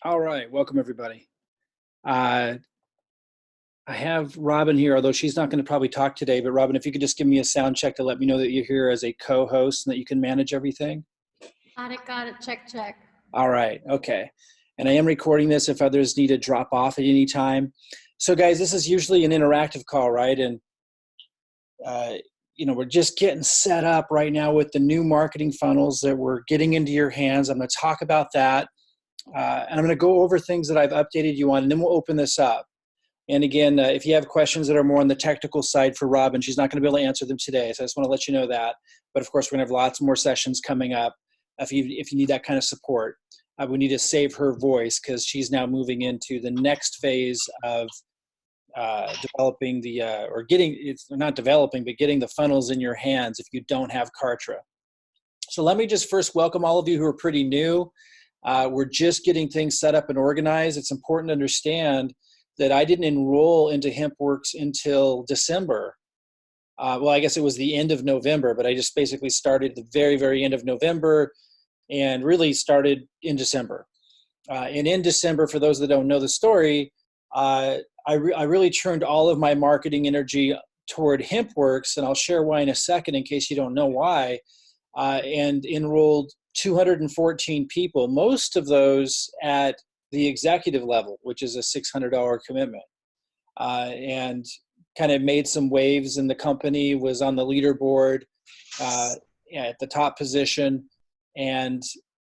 All right, welcome everybody. Uh, I have Robin here, although she's not going to probably talk today. But Robin, if you could just give me a sound check to let me know that you're here as a co-host and that you can manage everything. Got it. Check, check. All right, okay. And I am recording this if others need to drop off at any time. So guys, this is usually an interactive call, right? And uh, we're just getting set up right now with the new marketing funnels that we're getting into your hands. I'm going to talk about that. And I'm going to go over things that I've updated you on, and then we'll open this up. And again, if you have questions that are more on the technical side for Robin, she's not going to be able to answer them today. So I just want to let you know that. But of course, we're going to have lots more sessions coming up if you need that kind of support. We need to save her voice because she's now moving into the next phase of developing or getting, it's not developing, but getting the funnels in your hands if you don't have Kartra. So let me just first welcome all of you who are pretty new. We're just getting things set up and organized. It's important to understand that I didn't enroll into Hempworx until December. Well, I guess it was the end of November, but I just basically started the very, very end of November and really started in December. And in December, for those that don't know the story, I really turned all of my marketing energy toward Hempworx, and I'll share why in a second in case you don't know why, and enrolled 214 people, most of those at the executive level, which is a $600 commitment, and kind of made some waves in the company, was on the leaderboard at the top position. And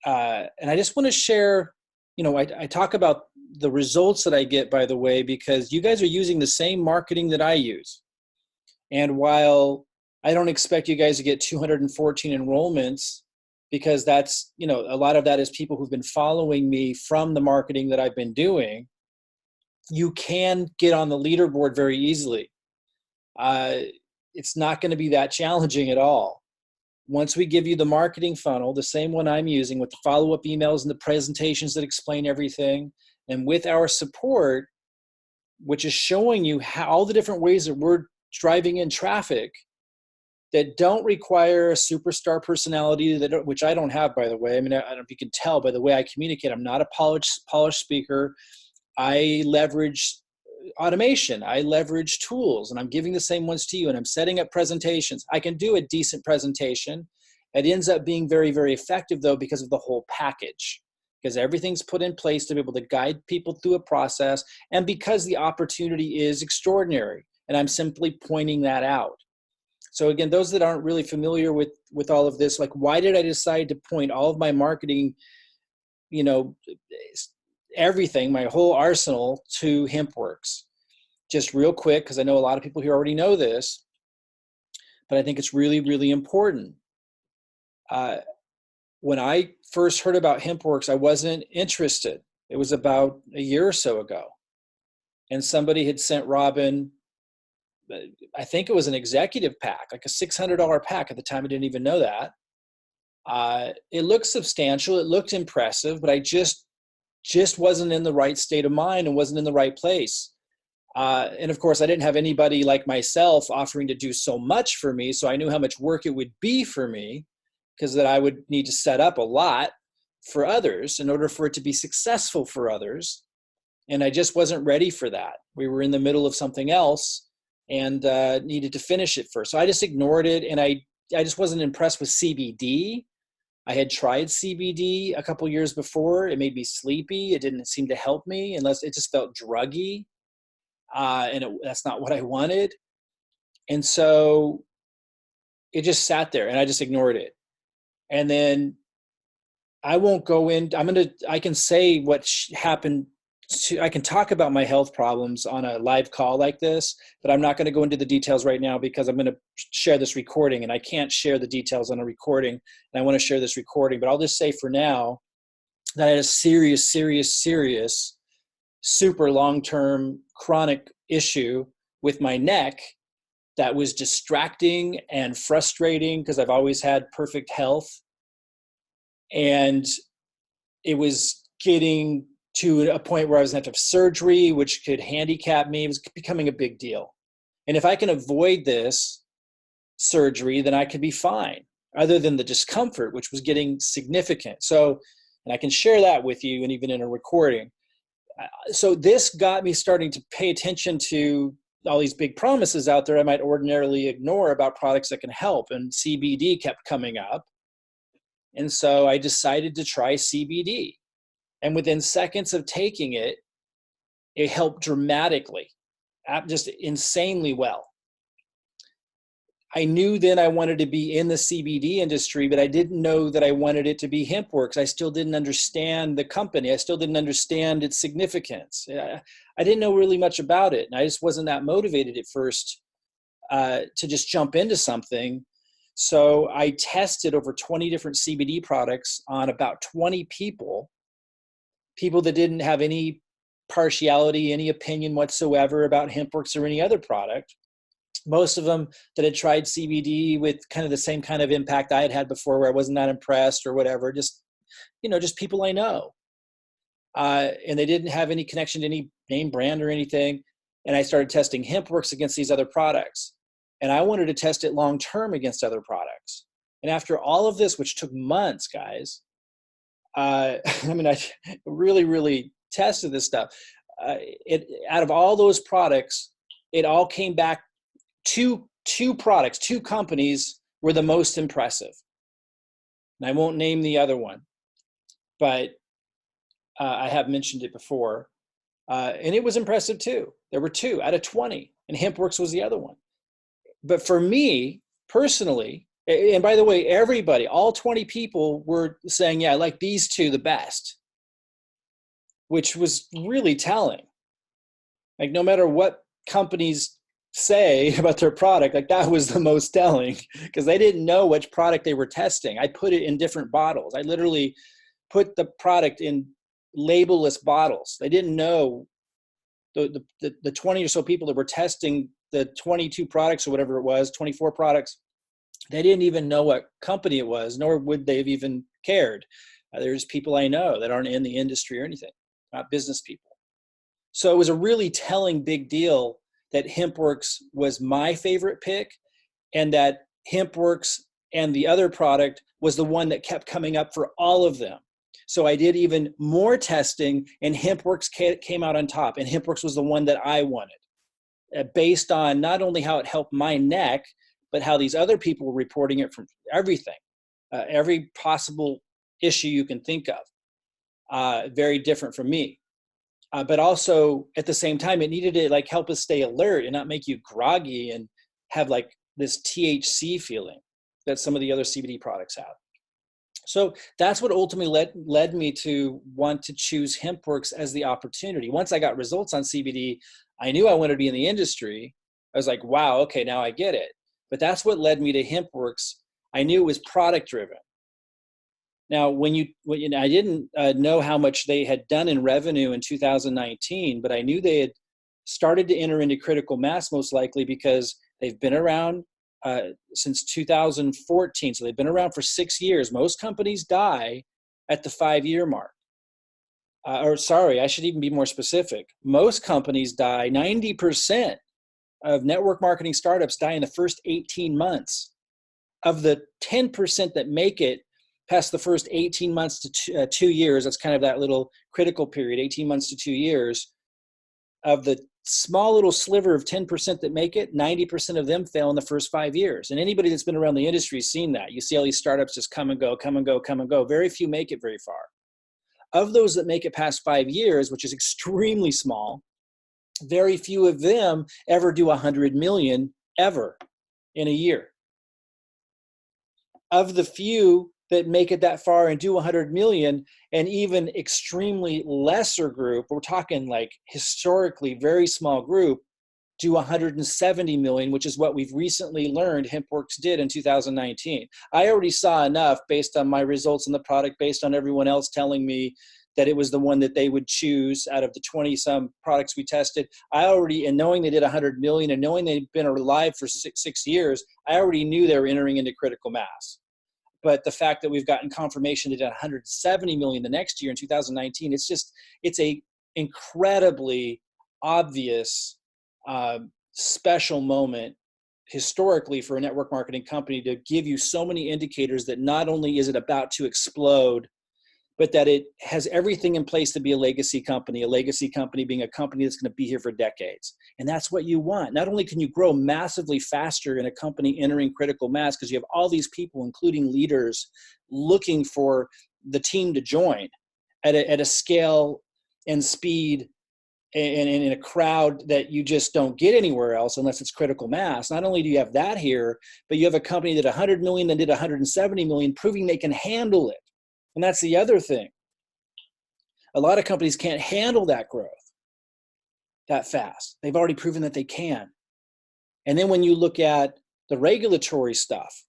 I just want to share, I talk about the results that I get, by the way, because you guys are using the same marketing that I use. And while I don't expect you guys to get 214 enrollments, because that's, a lot of that is people who've been following me from the marketing that I've been doing, you can get on the leaderboard very easily. It's not going to be that challenging at all. Once we give you the marketing funnel, the same one I'm using with the follow-up emails and the presentations that explain everything, and with our support, which is showing you how all the different ways that we're driving in traffic that don't require a superstar personality, which I don't have, by the way. I mean, I don't know if you can tell by the way I communicate. I'm not a polished speaker. I leverage automation. I leverage tools, and I'm giving the same ones to you, and I'm setting up presentations. I can do a decent presentation. It ends up being very, very effective, though, because of the whole package, because everything's put in place to be able to guide people through a process, and because the opportunity is extraordinary, and I'm simply pointing that out. So again, those that aren't really familiar with all of this, like, why did I decide to point all of my marketing, everything, my whole arsenal, to Hempworx? Just real quick, because I know a lot of people here already know this, but I think it's really, really important. When I first heard about Hempworx, I wasn't interested. It was about a year or so ago. And somebody had sent Robin, I think it was an executive pack, like a $600 pack. At the time, I didn't even know that. It looked substantial. It looked impressive, but I just wasn't in the right state of mind and wasn't in the right place. And of course, I didn't have anybody like myself offering to do so much for me. So I knew how much work it would be for me, because that I would need to set up a lot for others in order for it to be successful for others. And I just wasn't ready for that. We were in the middle of something else and needed to finish it first. So I just ignored it, and I just wasn't impressed with CBD. I had tried CBD a couple years before. It made me sleepy. It didn't seem to help me, unless it just felt druggy, and that's not what I wanted. And so it just sat there, and I just ignored it. And then I won't go in. I can say what happened. I can talk about my health problems on a live call like this, but I'm not going to go into the details right now because I'm going to share this recording, and I can't share the details on a recording. And I want to share this recording, but I'll just say for now that I had a serious, super long-term chronic issue with my neck that was distracting and frustrating because I've always had perfect health. And it was getting to a point where I was going to have surgery, which could handicap me. It was becoming a big deal. And if I can avoid this surgery, then I could be fine, other than the discomfort, which was getting significant. So And I can share that with you and even in a recording. So this got me starting to pay attention to all these big promises out there I might ordinarily ignore about products that can help. And CBD kept coming up. And so I decided to try CBD. And within seconds of taking it, it helped dramatically, just insanely well. I knew then I wanted to be in the CBD industry, but I didn't know that I wanted it to be Hempworx. I still didn't understand the company. I still didn't understand its significance. I didn't know really much about it. And I just wasn't that motivated at first to just jump into something. So I tested over 20 different CBD products on about 20 people that didn't have any partiality, any opinion whatsoever about Hempworx or any other product. Most of them that had tried CBD with kind of the same kind of impact I had had before, where I wasn't that impressed or whatever, just people I know. And they didn't have any connection to any name brand or anything. And I started testing Hempworx against these other products. And I wanted to test it long-term against other products. And after all of this, which took months, guys, I really, really tested this stuff. Out of all those products, it all came back. Two products, two companies were the most impressive. And I won't name the other one, but I have mentioned it before. And it was impressive too. There were 2 out of 20, and Hempworx was the other one. But for me personally, and by the way, everybody, all 20 people were saying, yeah, I like these 2 the best, which was really telling. Like no matter what companies say about their product, like that was the most telling, because they didn't know which product they were testing. I put it in different bottles. I literally put the product in labelless bottles. They didn't know the 20 or so people that were testing the 22 products or whatever it was, 24 products. They didn't even know what company it was, nor would they have even cared. There's people I know that aren't in the industry or anything, not business people. So it was a really telling big deal that Hempworx was my favorite pick, and that Hempworx and the other product was the one that kept coming up for all of them. So I did even more testing, and Hempworx came out on top, and Hempworx was the one that I wanted, based on not only how it helped my neck, but how these other people were reporting it from everything, every possible issue you can think of, very different from me. But also at the same time, it needed to like help us stay alert and not make you groggy and have like this THC feeling that some of the other CBD products have. So that's what ultimately led me to want to choose Hempworx as the opportunity. Once I got results on CBD, I knew I wanted to be in the industry. I was like, wow, okay, now I get it. But that's what led me to Hempworx. I knew it was product driven. Now, when I didn't know how much they had done in revenue in 2019, but I knew they had started to enter into critical mass, most likely because they've been around since 2014. So they've been around for 6 years. Most companies die at the 5-year mark. I should even be more specific. Most companies die, 90% of network marketing startups die in the first 18 months. Of the 10% that make it past the first 18 months to 2 years, that's kind of that little critical period, 18 months to 2 years, of the small little sliver of 10% that make it, 90% of them fail in the first 5 years. And anybody that's been around the industry has seen that. You see all these startups just come and go, come and go, come and go. Very few make it very far. Of those that make it past 5 years, which is extremely small, very few of them ever do 100 million ever in a year. Of the few that make it that far and do 100 million, and even extremely lesser group, we're talking like historically very small group, do 170 million, which is what we've recently learned Hempworx did in 2019. I already saw enough based on my results in the product, based on everyone else telling me that it was the one that they would choose out of the 20 some products we tested. And knowing they did 100 million and knowing they'd been alive for six years, I already knew they were entering into critical mass. But the fact that we've gotten confirmation they did 170 million the next year in 2019, it's a incredibly obvious, special moment historically for a network marketing company to give you so many indicators that not only is it about to explode, but that it has everything in place to be a legacy company being a company that's going to be here for decades. And that's what you want. Not only can you grow massively faster in a company entering critical mass, because you have all these people, including leaders, looking for the team to join at a scale and speed and in a crowd that you just don't get anywhere else unless it's critical mass. Not only do you have that here, but you have a company that 100 million then did 170 million, proving they can handle it. And that's the other thing. A lot of companies can't handle that growth that fast. They've already proven that they can. And then when you look at the regulatory stuff,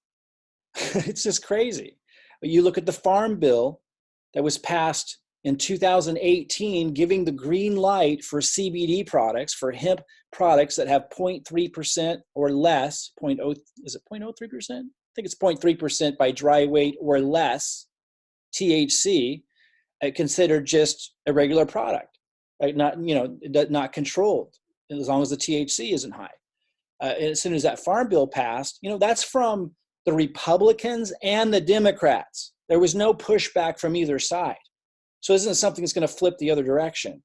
it's just crazy. You look at the Farm Bill that was passed in 2018, giving the green light for CBD products, for hemp products that have 0.3% or less, is it 0.03%? I think it's 0.3% by dry weight or less THC, considered just a regular product, right? Not controlled, as long as the THC isn't high. As soon as that Farm Bill passed, that's from the Republicans and the Democrats. There was no pushback from either side. So this isn't something that's going to flip the other direction.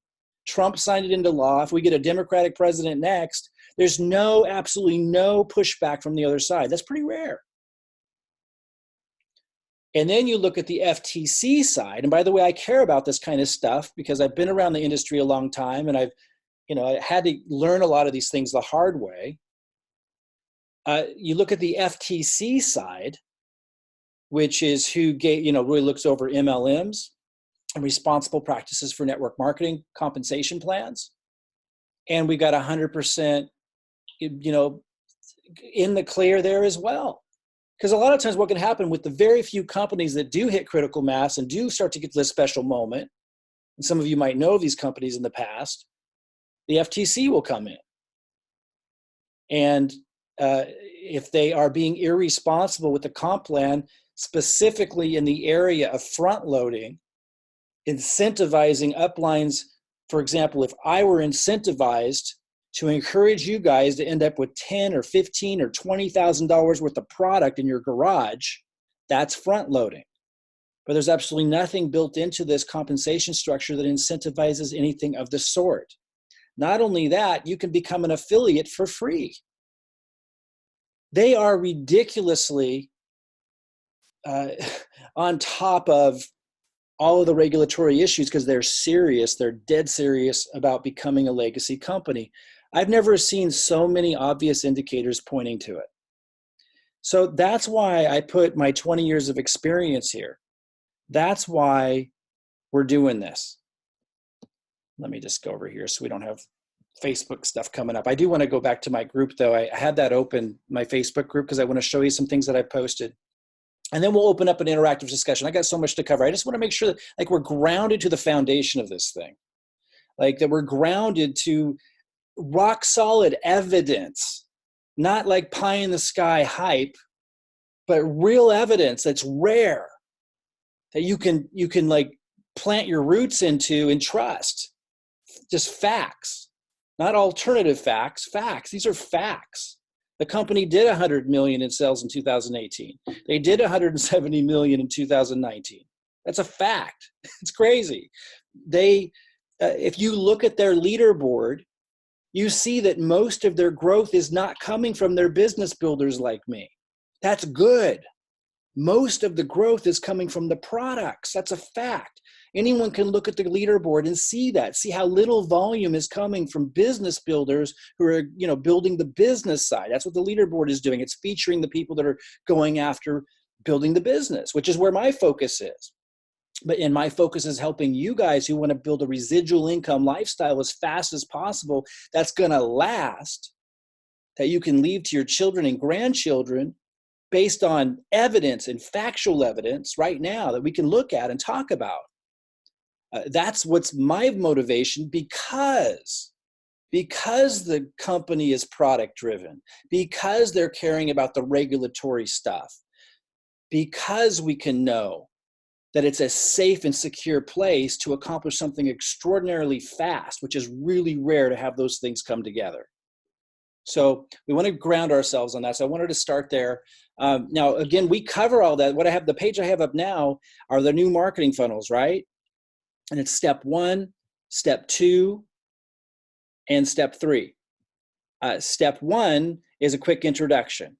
Trump signed it into law. If we get a Democratic president next, there's absolutely no pushback from the other side. That's pretty rare. And then you look at the FTC side. And by the way, I care about this kind of stuff because I've been around the industry a long time, and I had to learn a lot of these things the hard way. You look at the FTC side, which is who really looks over MLMs and responsible practices for network marketing compensation plans. And we got 100%, in the clear there as well. Because a lot of times what can happen with the very few companies that do hit critical mass and do start to get to this special moment, and some of you might know these companies in the past, the FTC will come in. And if they are being irresponsible with the comp plan, specifically in the area of front loading, incentivizing uplines. For example, if I were incentivized to encourage you guys to end up with $10 or $15 or $20,000 worth of product in your garage, that's front loading. But there's absolutely nothing built into this compensation structure that incentivizes anything of the sort. Not only that, you can become an affiliate for free. They are ridiculously on top of all of the regulatory issues because they're serious. They're dead serious about becoming a legacy company. I've never seen so many obvious indicators pointing to it. So that's why I put my 20 years of experience here. That's why we're doing this. Let me just go over here so we don't have Facebook stuff coming up. I do want to go back to my group though. I had that open, my Facebook group, because I want to show you some things that I posted. And then we'll open up an interactive discussion. I got so much to cover. I just want to make sure that we're grounded to the foundation of this thing. That we're grounded to rock solid evidence, not like pie in the sky hype, but real evidence that's rare, that you can plant your roots into and trust. Just facts, not alternative facts, facts. These are facts. The company did 100 million in sales in 2018. They did 170 million in 2019. That's a fact. It's crazy. If you look at their leaderboard, you see that most of their growth is not coming from their business builders like me. That's good. Most of the growth is coming from the products. That's a fact. Anyone can look at the leaderboard and see that, see how little volume is coming from business builders who are, building the business side. That's what the leaderboard is doing. It's featuring the people that are going after building the business, which is where my focus is. And my focus is helping you guys who want to build a residual income lifestyle as fast as possible that's going to last, that you can leave to your children and grandchildren based on evidence and factual evidence right now that we can look at and talk about. That's what's my motivation, because the company is product driven, because they're caring about the regulatory stuff, because we can know that it's a safe and secure place to accomplish something extraordinarily fast, which is really rare to have those things come together. So we want to ground ourselves on that. So I wanted to start there. Now, again, we cover all that. The page I have up now are the new marketing funnels, right? And it's step 1, step 2, and step 3. Step 1 is a quick introduction.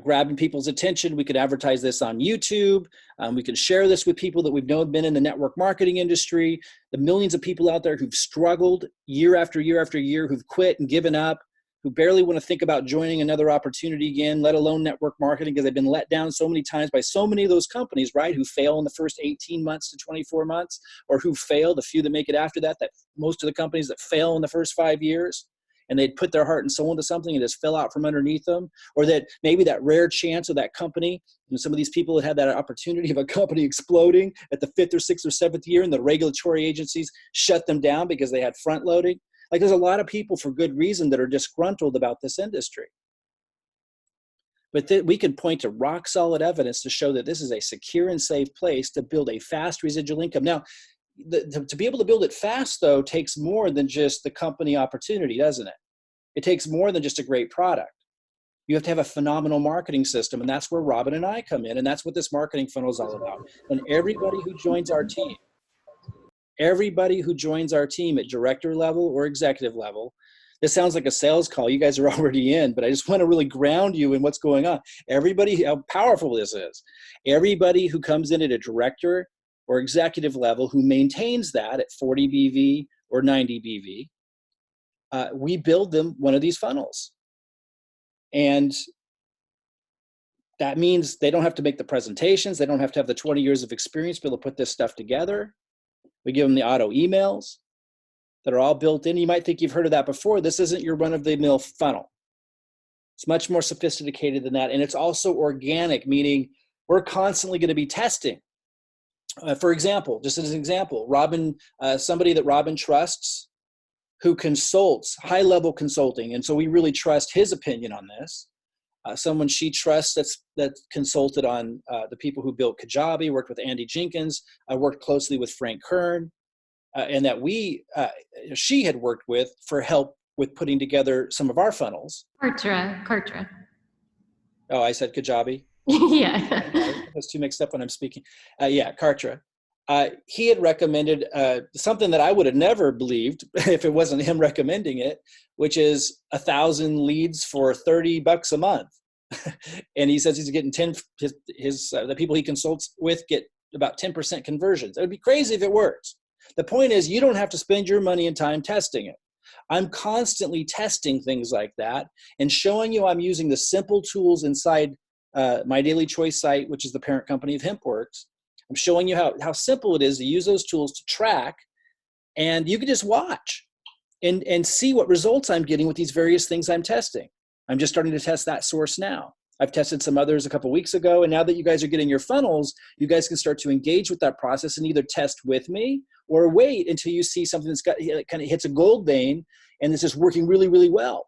Grabbing people's attention. We could advertise this on YouTube. We could share this with people that we've known been in the network marketing industry, the millions of people out there who've struggled year after year after year, who've quit and given up, who barely want to think about joining another opportunity again, let alone network marketing, because they've been let down so many times by so many of those companies, right, who fail in the first 18 months to 24 months, or who fail, the few that make it after that, that most of the companies that fail in the first 5 years, and they'd put their heart and soul into something and just fell out from underneath them, or that maybe that rare chance of that company, and some of these people that had that opportunity of a company exploding at the 5th or 6th or 7th year, and the regulatory agencies shut them down because they had front loading. Like, there's a lot of people for good reason that are disgruntled about this industry. But we can point to rock solid evidence to show that this is a secure and safe place to build a fast residual income. Now, to be able to build it fast, though, takes more than just the company opportunity, doesn't it? It takes more than just a great product. You have to have a phenomenal marketing system, and that's where Robin and I come in, and that's what this marketing funnel is all about. And everybody who joins our team at director level or executive level, this sounds like a sales call. You guys are already in, but I just want to really ground you in what's going on. Everybody, how powerful this is. Everybody who comes in at a director or executive level who maintains that at 40 BV or 90 BV, we build them one of these funnels. And that means they don't have to make the presentations. They don't have to have the 20 years of experience to be able to put this stuff together. We give them the auto emails that are all built in. You might think you've heard of that before. This isn't your run-of-the-mill funnel. It's much more sophisticated than that. And it's also organic, meaning we're constantly going to be testing. For example, just as an example, Robin, somebody that Robin trusts who consults, high-level consulting, and so we really trust his opinion on this. Someone she trusts that consulted on the people who built Kajabi, worked with Andy Jenkins, worked closely with Frank Kern, and that she had worked with for help with putting together some of our funnels. Kartra. Oh, I said Kajabi? Yeah. Those two mixed up when I'm speaking. Kartra. He had recommended something that I would have never believed if it wasn't him recommending it, which is 1,000 leads for $30 a month. And he says he's getting the people he consults with get about 10% conversions. It would be crazy if it works. The point is, you don't have to spend your money and time testing it. I'm constantly testing things like that and showing you I'm using the simple tools inside my Daily Choice site, which is the parent company of Hempworx. I'm showing you how simple it is to use those tools to track, and you can just watch and see what results I'm getting with these various things I'm testing. I'm just starting to test that source now. I've tested some others a couple of weeks ago, and now that you guys are getting your funnels, you guys can start to engage with that process and either test with me or wait until you see something that's kind of hits a gold vein and this is working really, really well.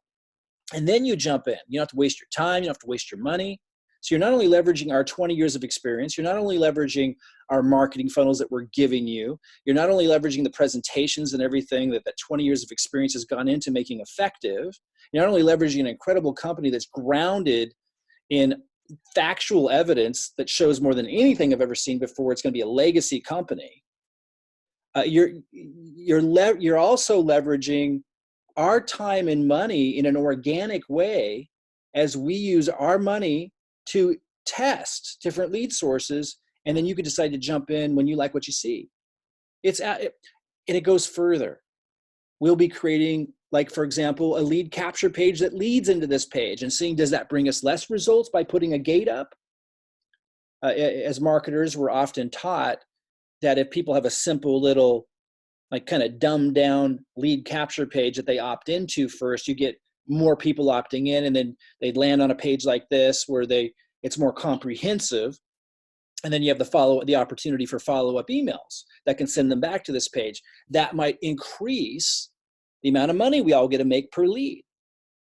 And then you jump in. You don't have to waste your time. You don't have to waste your money. So you're not only leveraging our 20 years of experience, you're not only leveraging our marketing funnels that we're giving you, you're not only leveraging the presentations and everything that 20 years of experience has gone into making effective, you're not only leveraging an incredible company that's grounded in factual evidence that shows more than anything I've ever seen before. It's going to be a legacy company. You're also leveraging our time and money in an organic way as we use our money to test different lead sources, and then you can decide to jump in when you like what you see. And it goes further. We'll be creating, like, for example, a lead capture page that leads into this page and seeing, does that bring us less results by putting a gate up? As marketers, we're often taught that if people have a simple little, like, kind of dumbed down lead capture page that they opt into first, you get more people opting in, and then they land on a page like this where it's more comprehensive. And then you have the opportunity for follow-up emails that can send them back to this page. That might increase the amount of money we all get to make per lead.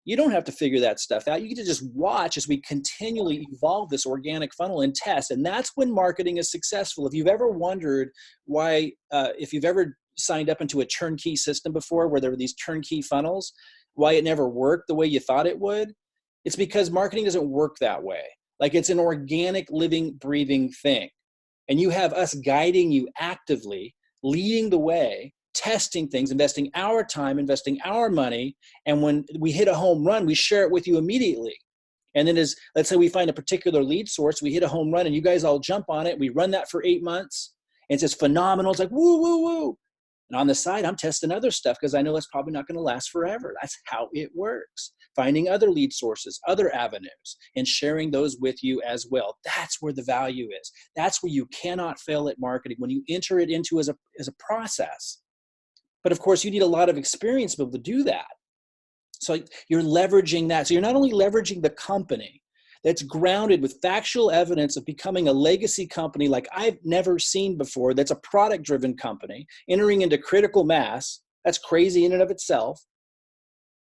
You don't have to figure that stuff out. You get to just watch as we continually evolve this organic funnel and test. And that's when marketing is successful. If you've ever wondered why, if you've ever signed up into a turnkey system before where there were these turnkey funnels, why it never worked the way you thought it would? It's because marketing doesn't work that way. Like, it's an organic, living, breathing thing. And you have us guiding you actively, leading the way, testing things, investing our time, investing our money. And when we hit a home run, we share it with you immediately. And then let's say we find a particular lead source, we hit a home run and you guys all jump on it. We run that for 8 months and it's just phenomenal. It's like, woo, woo, woo. And on the side, I'm testing other stuff because I know that's probably not going to last forever. That's how it works. Finding other lead sources, other avenues, and sharing those with you as well. That's where the value is. That's where you cannot fail at marketing, when you enter it into as a process. But of course, you need a lot of experience to be able to do that. So you're leveraging that. So you're not only leveraging the company that's grounded with factual evidence of becoming a legacy company like I've never seen before, that's a product-driven company, entering into critical mass. That's crazy in and of itself.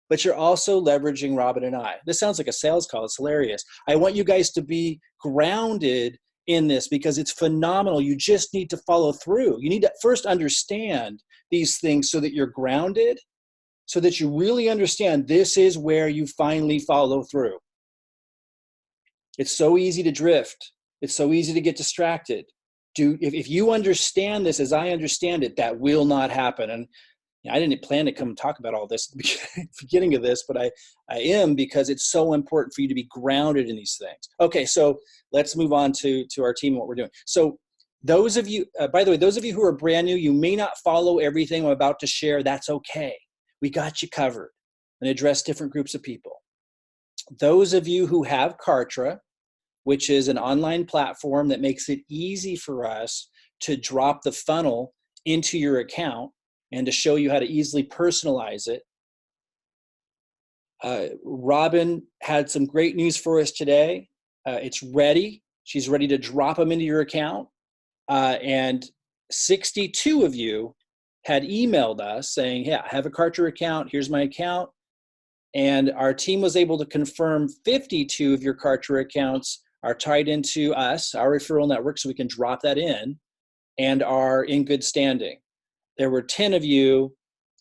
But you're also leveraging Robin and I. This sounds like a sales call. It's hilarious. I want you guys to be grounded in this because it's phenomenal. You just need to follow through. You need to first understand these things so that you're grounded, so that you really understand this is where you finally follow through. It's so easy to drift. It's so easy to get distracted. If you understand this as I understand it, that will not happen. And I didn't plan to come talk about all this at the beginning of this, but I am, because it's so important for you to be grounded in these things. Okay, so let's move on to our team and what we're doing. So those of you, by the way, those of you who are brand new, you may not follow everything I'm about to share. That's okay. We got you covered and address different groups of people. Those of you who have Kartra, which is an online platform that makes it easy for us to drop the funnel into your account and to show you how to easily personalize it. Robin had some great news for us today. It's ready. She's ready to drop them into your account. And 62 of you had emailed us saying, yeah, I have a Kartra account. Here's my account. And our team was able to confirm 52 of your Kartra accounts are tied into us, our referral network, so we can drop that in, and are in good standing. There were 10 of you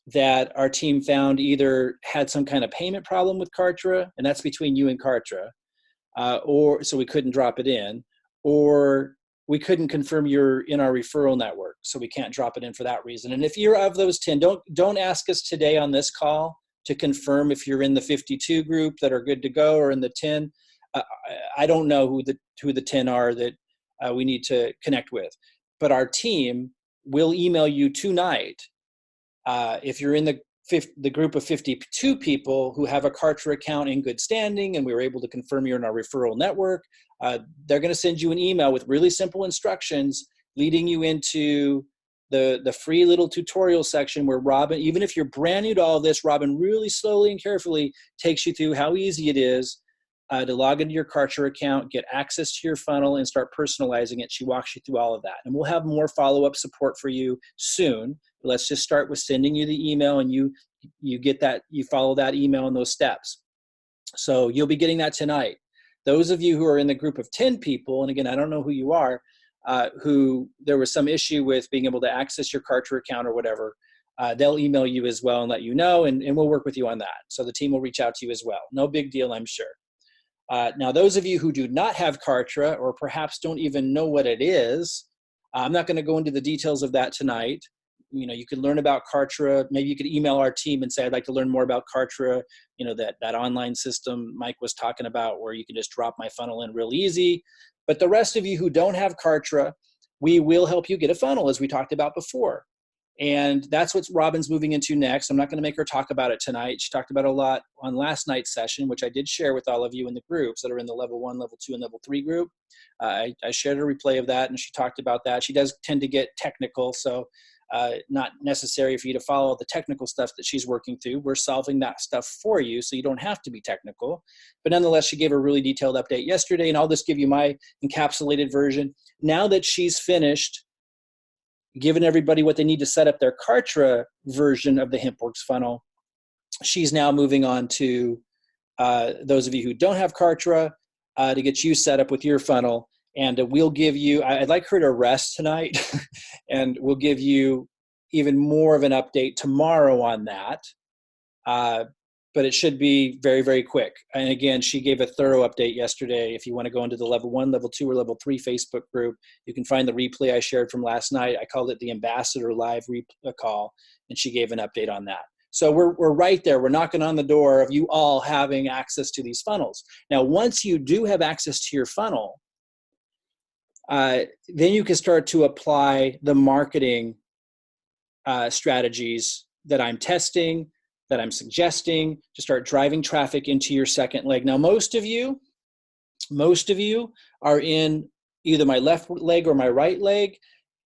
that our team found either had some kind of payment problem with Kartra, and that's between you and Kartra, or so we couldn't drop it in, or we couldn't confirm you're in our referral network, so we can't drop it in for that reason. And if you're of those 10, don't ask us today on this call to confirm if you're in the 52 group that are good to go or in the 10. I don't know who the 10 are that we need to connect with, but our team will email you tonight if you're in the group of 52 people who have a Kartra account in good standing and we were able to confirm you're in our referral network. They're going to send you an email with really simple instructions leading you into the free little tutorial section where Robin, even if you're brand new to all this, Robin really slowly and carefully takes you through how easy it is to log into your Kartra account, get access to your funnel, and start personalizing it. She walks you through all of that. And we'll have more follow-up support for you soon. Let's just start with sending you the email, and you get that, you follow that email and those steps. So you'll be getting that tonight. Those of you who are in the group of 10 people, and again, I don't know who you are, who there was some issue with being able to access your Kartra account or whatever, they'll email you as well and let you know, and we'll work with you on that. So the team will reach out to you as well. No big deal, I'm sure. Now, those of you who do not have Kartra or perhaps don't even know what it is, I'm not going to go into the details of that tonight. You know, you can learn about Kartra. Maybe you could email our team and say, I'd like to learn more about Kartra, you know, that online system Mike was talking about where you can just drop my funnel in real easy. But the rest of you who don't have Kartra, we will help you get a funnel, as we talked about before. And that's what Robin's moving into next. I'm not going to make her talk about it tonight. She talked about it a lot on last night's session, which I did share with all of you in the groups that are in the level 1, level 2, and level 3 group. I shared a replay of that, and she talked about that. She does tend to get technical, so not necessary for you to follow the technical stuff that she's working through. We're solving that stuff for you, so you don't have to be technical. But nonetheless, she gave a really detailed update yesterday, and I'll just give you my encapsulated version. Now that she's finished given everybody what they need to set up their Kartra version of the Hempworx funnel, she's now moving on to those of you who don't have Kartra to get you set up with your funnel. And we'll give you, I'd like her to rest tonight, and we'll give you even more of an update tomorrow on that. but it should be very, very quick. And again, she gave a thorough update yesterday. If you want to go into the level 1, level 2, or level 3 Facebook group, you can find the replay I shared from last night. I called it the Ambassador Live call, and she gave an update on that. So we're right there. We're knocking on the door of you all having access to these funnels. Now, once you do have access to your funnel, then you can start to apply the marketing strategies that I'm testing, that I'm suggesting, to start driving traffic into your second leg. Now, most of you are in either my left leg or my right leg,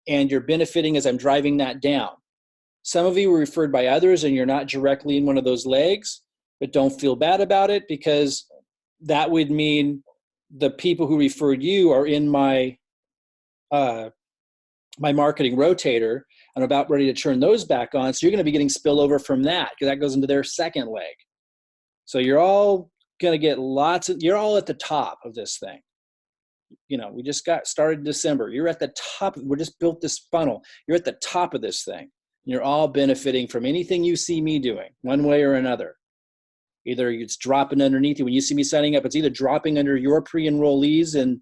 and you're benefiting as I'm driving that down. Some of you were referred by others and you're not directly in one of those legs, but don't feel bad about it, because that would mean the people who referred you are in my my marketing rotator. I'm about ready to turn those back on. So you're going to be getting spillover from that, because that goes into their second leg. So you're all going to get you're all at the top of this thing. You know, we just got started in December. You're at the top. We just built this funnel. You're at the top of this thing. You're all benefiting from anything you see me doing one way or another. Either it's dropping underneath you. When you see me signing up, it's either dropping under your pre-enrollees in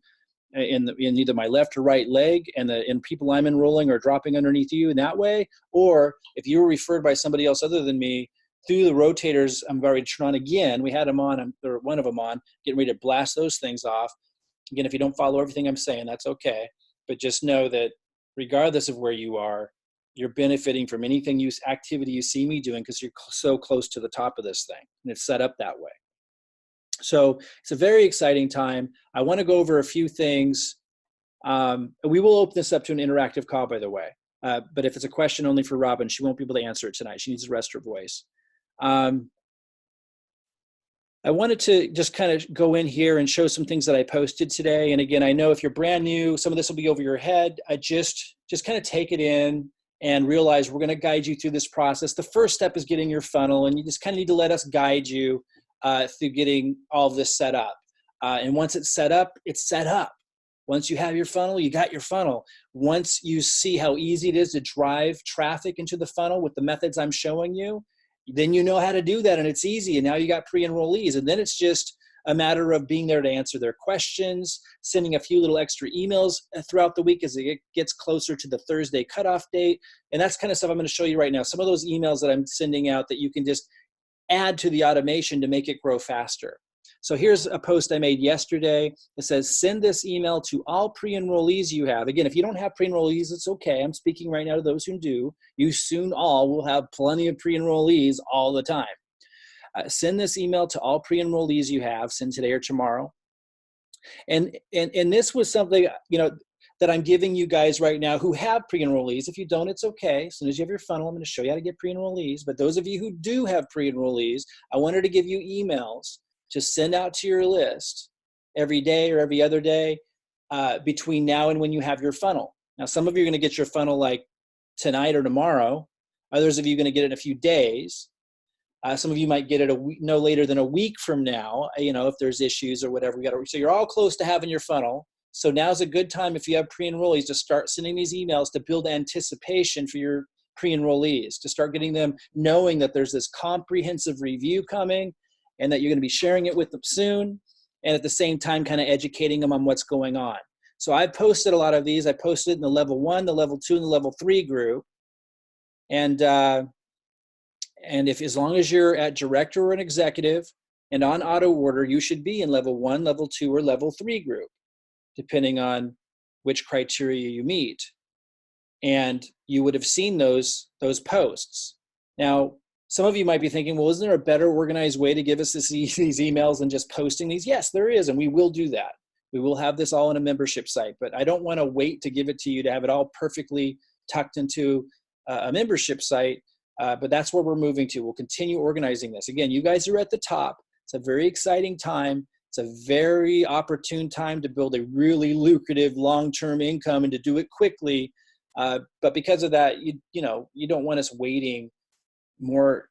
either my left or right leg, and people I'm enrolling are dropping underneath you in that way. Or if you were referred by somebody else other than me, through the rotators I'm about to turn on again. We had them on, or one of them on, getting ready to blast those things off. Again, if you don't follow everything I'm saying, that's okay. But just know that regardless of where you are, you're benefiting from anything activity you see me doing, because you're so close to the top of this thing, and it's set up that way. So it's a very exciting time. I want to go over a few things. We will open this up to an interactive call, by the way. But if it's a question only for Robin, she won't be able to answer it tonight. She needs to rest her voice. I wanted to just kind of go in here and show some things that I posted today. And again, I know if you're brand new, some of this will be over your head. I just kind of take it in and realize we're going to guide you through this process. The first step is getting your funnel, and you just kind of need to let us guide you through getting all of this set up. And once it's set up, it's set up. Once you have your funnel, you got your funnel. Once you see how easy it is to drive traffic into the funnel with the methods I'm showing you, then you know how to do that, and it's easy. And now you got pre-enrollees, and then it's just a matter of being there to answer their questions, sending a few little extra emails throughout the week as it gets closer to the Thursday cutoff date. And that's kind of stuff I'm going to show you right now. Some of those emails that I'm sending out that you can just add to the automation to make it grow faster. So here's a post I made yesterday. It says, send this email to all pre-enrollees you have. Again, if you don't have pre-enrollees, it's okay. I'm speaking right now to those who do. You soon all will have plenty of pre-enrollees all the time. Send this email to all pre-enrollees you have. Send today or tomorrow. And this was something, that I'm giving you guys right now who have pre-enrollees. If you don't, it's okay. As soon as you have your funnel, I'm going to show you how to get pre-enrollees. But those of you who do have pre-enrollees, I wanted to give you emails to send out to your list every day or every other day between now and when you have your funnel. Now, some of you are going to get your funnel like tonight or tomorrow. Others of you are going to get it in a few days. Some of you might get it no later than a week from now, if there's issues or whatever. So you're all close to having your funnel. So now's a good time, if you have pre-enrollees, to start sending these emails to build anticipation for your pre-enrollees, to start getting them knowing that there's this comprehensive review coming and that you're going to be sharing it with them soon, and at the same time kind of educating them on what's going on. So I've posted a lot of these. I posted in the level 1, the level 2, and the level 3 group. And as long as you're at director or an executive and on auto order, you should be in level 1, level 2, or level 3 group, depending on which criteria you meet. And you would have seen those posts. Now, some of you might be thinking, well, isn't there a better organized way to give us these emails than just posting these? Yes, there is, and we will do that. We will have this all in a membership site, but I don't want to wait to give it to you to have it all perfectly tucked into a membership site, but that's where we're moving to. We'll continue organizing this. Again, you guys are at the top. It's a very exciting time. It's a very opportune time to build a really lucrative long-term income and to do it quickly. But because of that, you don't want us waiting more,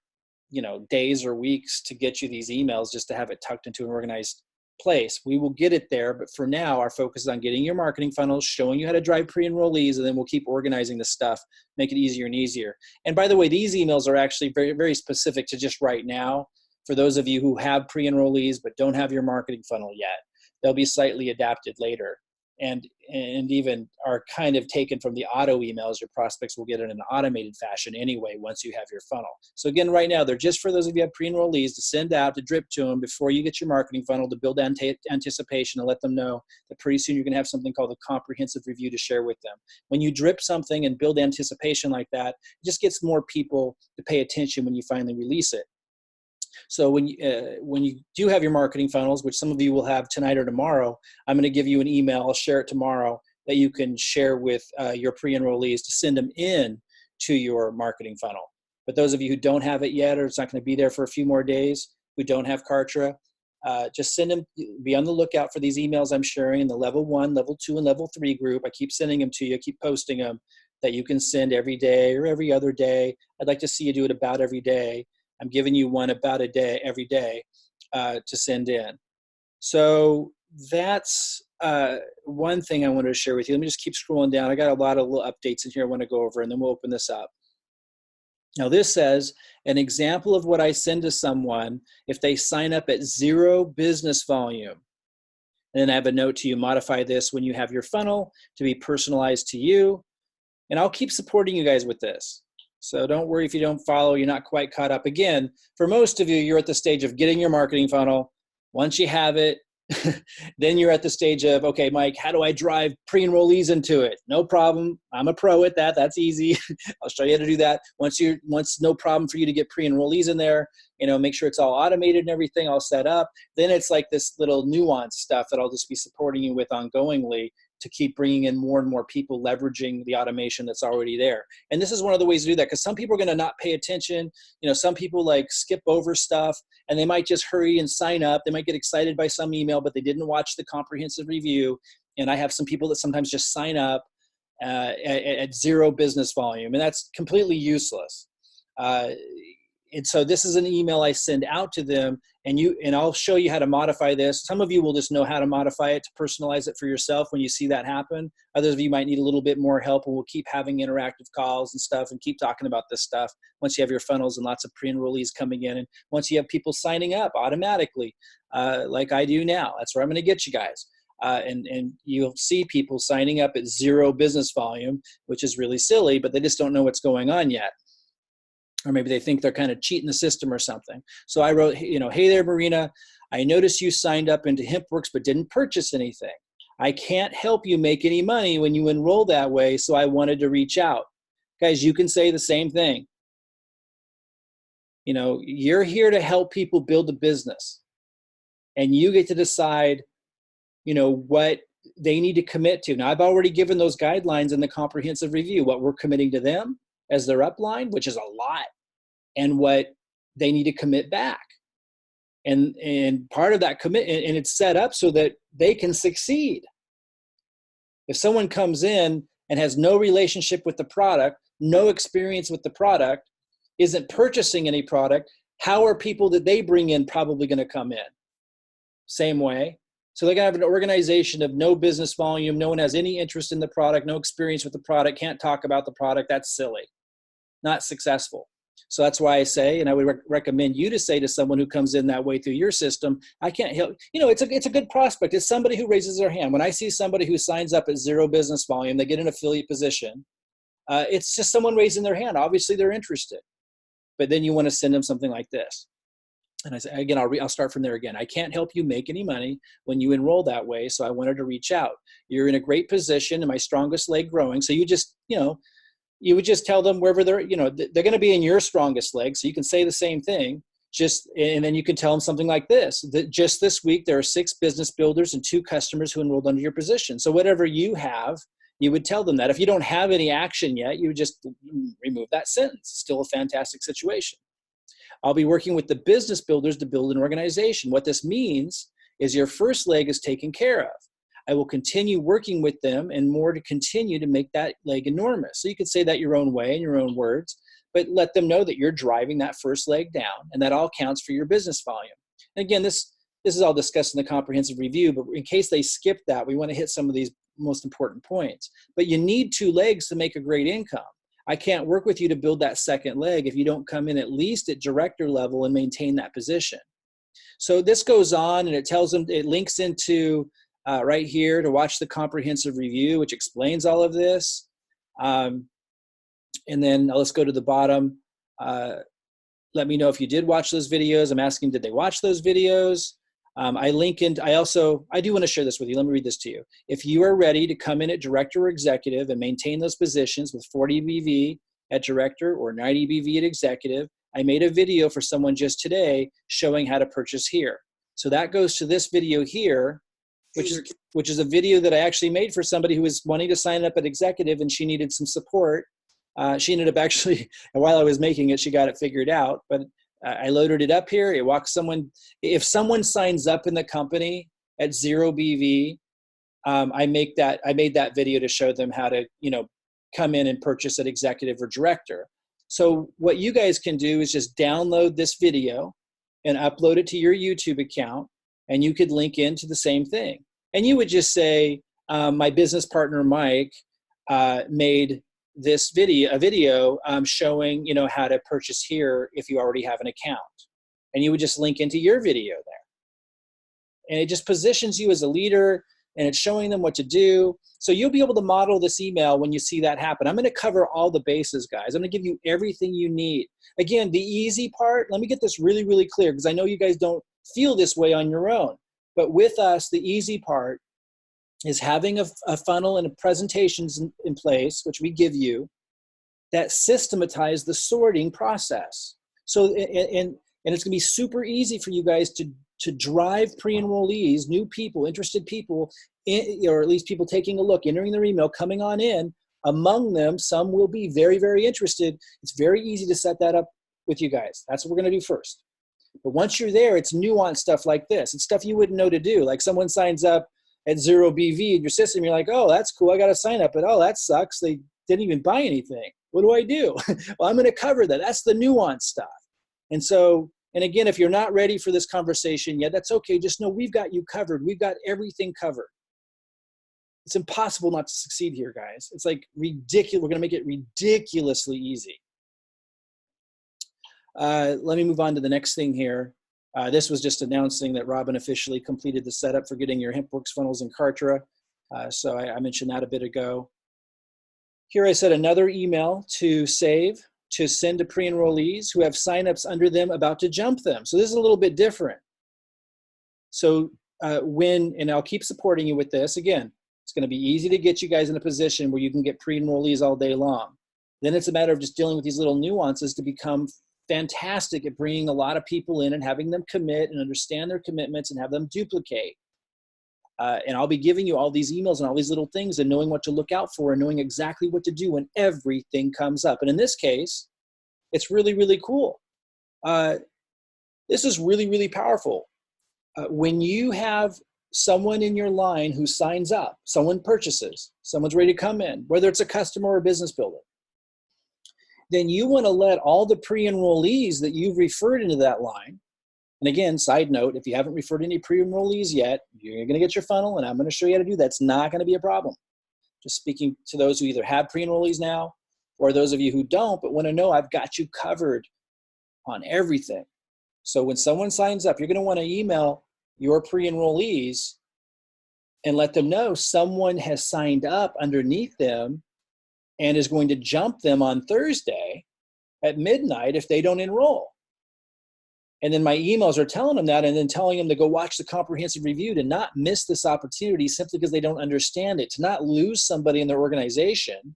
days or weeks to get you these emails just to have it tucked into an organized place. We will get it there, but for now, our focus is on getting your marketing funnels, showing you how to drive pre-enrollees, and then we'll keep organizing the stuff, make it easier and easier. And by the way, these emails are actually very, very specific to just right now. for those of you who have pre-enrollees but don't have your marketing funnel yet. They'll be slightly adapted later, and even are kind of taken from the auto emails your prospects will get in an automated fashion anyway once you have your funnel. So again, right now, they're just for those of you who have pre-enrollees to send out, to drip to them before you get your marketing funnel, to build anticipation and let them know that pretty soon you're going to have something called a comprehensive review to share with them. When you drip something and build anticipation like that, it just gets more people to pay attention when you finally release it. So when you do have your marketing funnels, which some of you will have tonight or tomorrow, I'm going to give you an email. I'll share it tomorrow that you can share with your pre-enrollees to send them in to your marketing funnel. But those of you who don't have it yet, or it's not going to be there for a few more days, who don't have Kartra, just send them, be on the lookout for these emails I'm sharing in the level 1, level 2, and level 3 group. I keep sending them to you, I keep posting them, that you can send every day or every other day. I'd like to see you do it about every day. I'm giving you one about a day, every day, to send in. So that's one thing I wanted to share with you. Let me just keep scrolling down. I got a lot of little updates in here I want to go over, and then we'll open this up. Now this says, an example of what I send to someone if they sign up at 0 business volume. And then I have a note to you, modify this when you have your funnel to be personalized to you. And I'll keep supporting you guys with this. So don't worry if you don't follow, you're not quite caught up. Again, for most of you, you're at the stage of getting your marketing funnel. Once you have it, then you're at the stage of, okay, Mike, how do I drive pre-enrollees into it? No problem. I'm a pro at that. That's easy. I'll show you how to do that. Once no problem for you to get pre-enrollees in there, make sure it's all automated and everything all set up. Then it's like this little nuance stuff that I'll just be supporting you with ongoingly to keep bringing in more and more people leveraging the automation that's already there. And this is one of the ways to do that, because some people are going to not pay attention. Some people like skip over stuff, and they might just hurry and sign up. They might get excited by some email, but they didn't watch the comprehensive review. And I have some people that sometimes just sign up at 0 business volume, and that's completely useless. And so this is an email I send out to them, and I'll show you how to modify this. Some of you will just know how to modify it to personalize it for yourself when you see that happen. Others of you might need a little bit more help, and we'll keep having interactive calls and stuff and keep talking about this stuff once you have your funnels and lots of pre-enrollees coming in. And once you have people signing up automatically, like I do now, that's where I'm going to get you guys. And you'll see people signing up at 0 business volume, which is really silly, but they just don't know what's going on yet. Or maybe they think they're kind of cheating the system or something. So I wrote, hey there, Marina, I noticed you signed up into Hempworx but didn't purchase anything. I can't help you make any money when you enroll that way, so I wanted to reach out. Guys, you can say the same thing. You're here to help people build a business, and you get to decide, what they need to commit to. Now, I've already given those guidelines in the comprehensive review, what we're committing to them as their upline, which is a lot, and what they need to commit back. And part of that commitment, and it's set up so that they can succeed. If someone comes in and has no relationship with the product, no experience with the product, isn't purchasing any product, how are people that they bring in probably going to come in? Same way. So they're going to have an organization of no business volume, no one has any interest in the product, no experience with the product, can't talk about the product. That's silly. Not successful. So that's why I say, and I would recommend you to say to someone who comes in that way through your system, I can't help, it's a good prospect. It's somebody who raises their hand. When I see somebody who signs up at 0 business volume, they get an affiliate position. It's just someone raising their hand. Obviously they're interested, but then you want to send them something like this. And I say, again, I'll start from there again. I can't help you make any money when you enroll that way. So I wanted to reach out. You're in a great position and my strongest leg growing. So you just, you would just tell them wherever they're going to be in your strongest leg. So you can say the same thing, and then you can tell them something like this, that just this week, there are 6 business builders and 2 customers who enrolled under your position. So whatever you have, you would tell them that. If you don't have any action yet, you would just remove that sentence. Still a fantastic situation. I'll be working with the business builders to build an organization. What this means is your first leg is taken care of. I will continue working with them and more to continue to make that leg enormous. So you could say that your own way in your own words, but let them know that you're driving that first leg down, and that all counts for your business volume. And again, this is all discussed in the comprehensive review, but in case they skip that, we want to hit some of these most important points. But you need 2 legs to make a great income. I can't work with you to build that second leg if you don't come in at least at director level and maintain that position. So this goes on, and it tells them, it links into right here to watch the comprehensive review, which explains all of this. And then let's go to the bottom. Let me know if you did watch those videos. I'm asking, did they watch those videos? I link in, I do want to share this with you. Let me read this to you. If you are ready to come in at director or executive and maintain those positions with 40 BV at director or 90 BV at executive, I made a video for someone just today showing how to purchase here. So that goes to this video here, which is a video that I actually made for somebody who was wanting to sign up at executive and she needed some support. She ended up actually, while I was making it, she got it figured out, but I loaded it up here. It walks someone, if someone signs up in the company at 0 BV, I made that video to show them how to, come in and purchase at executive or director. So what you guys can do is just download this video and upload it to your YouTube account, and you could link into the same thing. And you would just say, my business partner, Mike, made this video showing, how to purchase here if you already have an account. And you would just link into your video there. And it just positions you as a leader, and it's showing them what to do. So you'll be able to model this email when you see that happen. I'm going to cover all the bases, guys. I'm going to give you everything you need. Again, the easy part, let me get this really, really clear, because I know you guys don't feel this way on your own. But with us, the easy part is having a funnel and a presentations in place, which we give you, that systematize the sorting process. So, and it's going to be super easy for you guys to drive pre-enrollees, new people, interested people, or at least people taking a look, entering their email, coming on in. Among them, some will be very, very interested. It's very easy to set that up with you guys. That's what we're going to do first. But once you're there, it's nuanced stuff like this. It's stuff you wouldn't know to do. Like someone signs up at 0 BV in your system, you're like, oh, that's cool, I got to sign up. But oh, that sucks, they didn't even buy anything. What do I do? Well, I'm going to cover that. That's the nuanced stuff. And so, and again, if you're not ready for this conversation yet, that's okay. Just know we've got you covered. We've got everything covered. It's impossible not to succeed here, guys. It's like ridiculous. We're going to make it ridiculously easy. Let me move on to the next thing here. This was just announcing that Robin officially completed the setup for getting your Hempworx funnels in Kartra. So I mentioned that a bit ago. Here I said another email to save, to send to pre-enrollees who have signups under them about to jump them. So this is a little bit different. So and I'll keep supporting you with this. Again, it's going to be easy to get you guys in a position where you can get pre-enrollees all day long. Then it's a matter of just dealing with these little nuances to become fantastic at bringing a lot of people in and having them commit and understand their commitments and have them duplicate. And I'll be giving you all these emails and all these little things and knowing what to look out for and knowing exactly what to do when everything comes up. And in this case, it's really, really cool. This is really, really powerful. When you have someone in your line who signs up, someone purchases, someone's ready to come in, whether it's a customer or a business builder, then you want to let all the pre-enrollees that you've referred into that line, and again, side note, if you haven't referred any pre-enrollees yet, you're going to get your funnel, and I'm going to show you how to do that. It's not going to be a problem. Just speaking to those who either have pre-enrollees now, or those of you who don't, but want to know I've got you covered on everything. So when someone signs up, you're going to want to email your pre-enrollees and let them know someone has signed up underneath them and is going to jump them on Thursday at midnight if they don't enroll. And then my emails are telling them that, and then telling them to go watch the comprehensive review, to not miss this opportunity simply because they don't understand it, to not lose somebody in their organization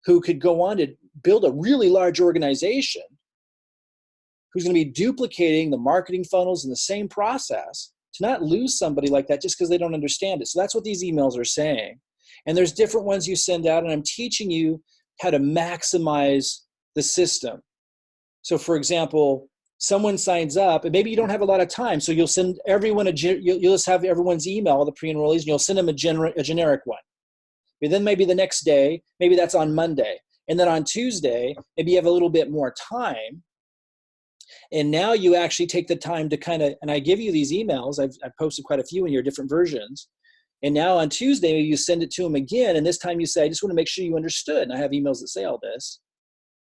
who could go on to build a really large organization, who's going to be duplicating the marketing funnels in the same process, to not lose somebody like that just because they don't understand it. So that's what these emails are saying. And there's different ones you send out, and I'm teaching you how to maximize the system. So for example, someone signs up, and maybe you don't have a lot of time, so you'll send everyone you'll just have everyone's email, all the pre-enrollees, and you'll send them a generic one. But then maybe the next day, maybe that's on Monday, and then on Tuesday, maybe you have a little bit more time, and now you actually take the time to kind of, and I give you these emails, I've posted quite a few in your different versions, And now on Tuesday, maybe you send it to them again. And this time you say, I just want to make sure you understood. And I have emails that say all this.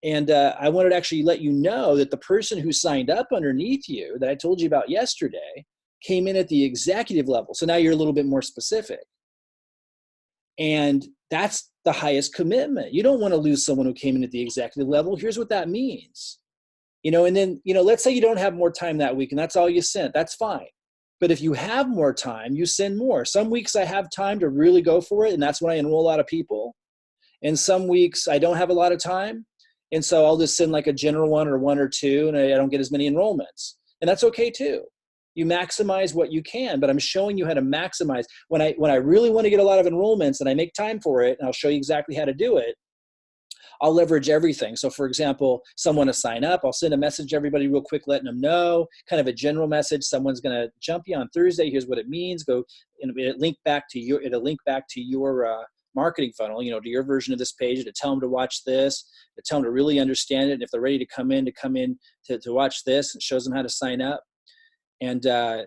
And I wanted to actually let you know that the person who signed up underneath you that I told you about yesterday came in at the executive level. So now you're a little bit more specific. And that's the highest commitment. You don't want to lose someone who came in at the executive level. Here's what that means. And then, let's say you don't have more time that week and that's all you sent. That's fine. But if you have more time, you send more. Some weeks I have time to really go for it, and that's when I enroll a lot of people. And some weeks I don't have a lot of time, and so I'll just send like a general one or two, and I don't get as many enrollments. And that's okay too. You maximize what you can, but I'm showing you how to maximize. When I really want to get a lot of enrollments and I make time for it, and I'll show you exactly how to do it, I'll leverage everything. So for example, someone to sign up, I'll send a message to everybody real quick, letting them know, kind of a general message. Someone's going to jump you on Thursday. Here's what it means. Go, and it'll link back to your marketing funnel, to your version of this page, to tell them to watch this, to tell them to really understand it. And if they're ready to come in to watch this, it shows them how to sign up. And then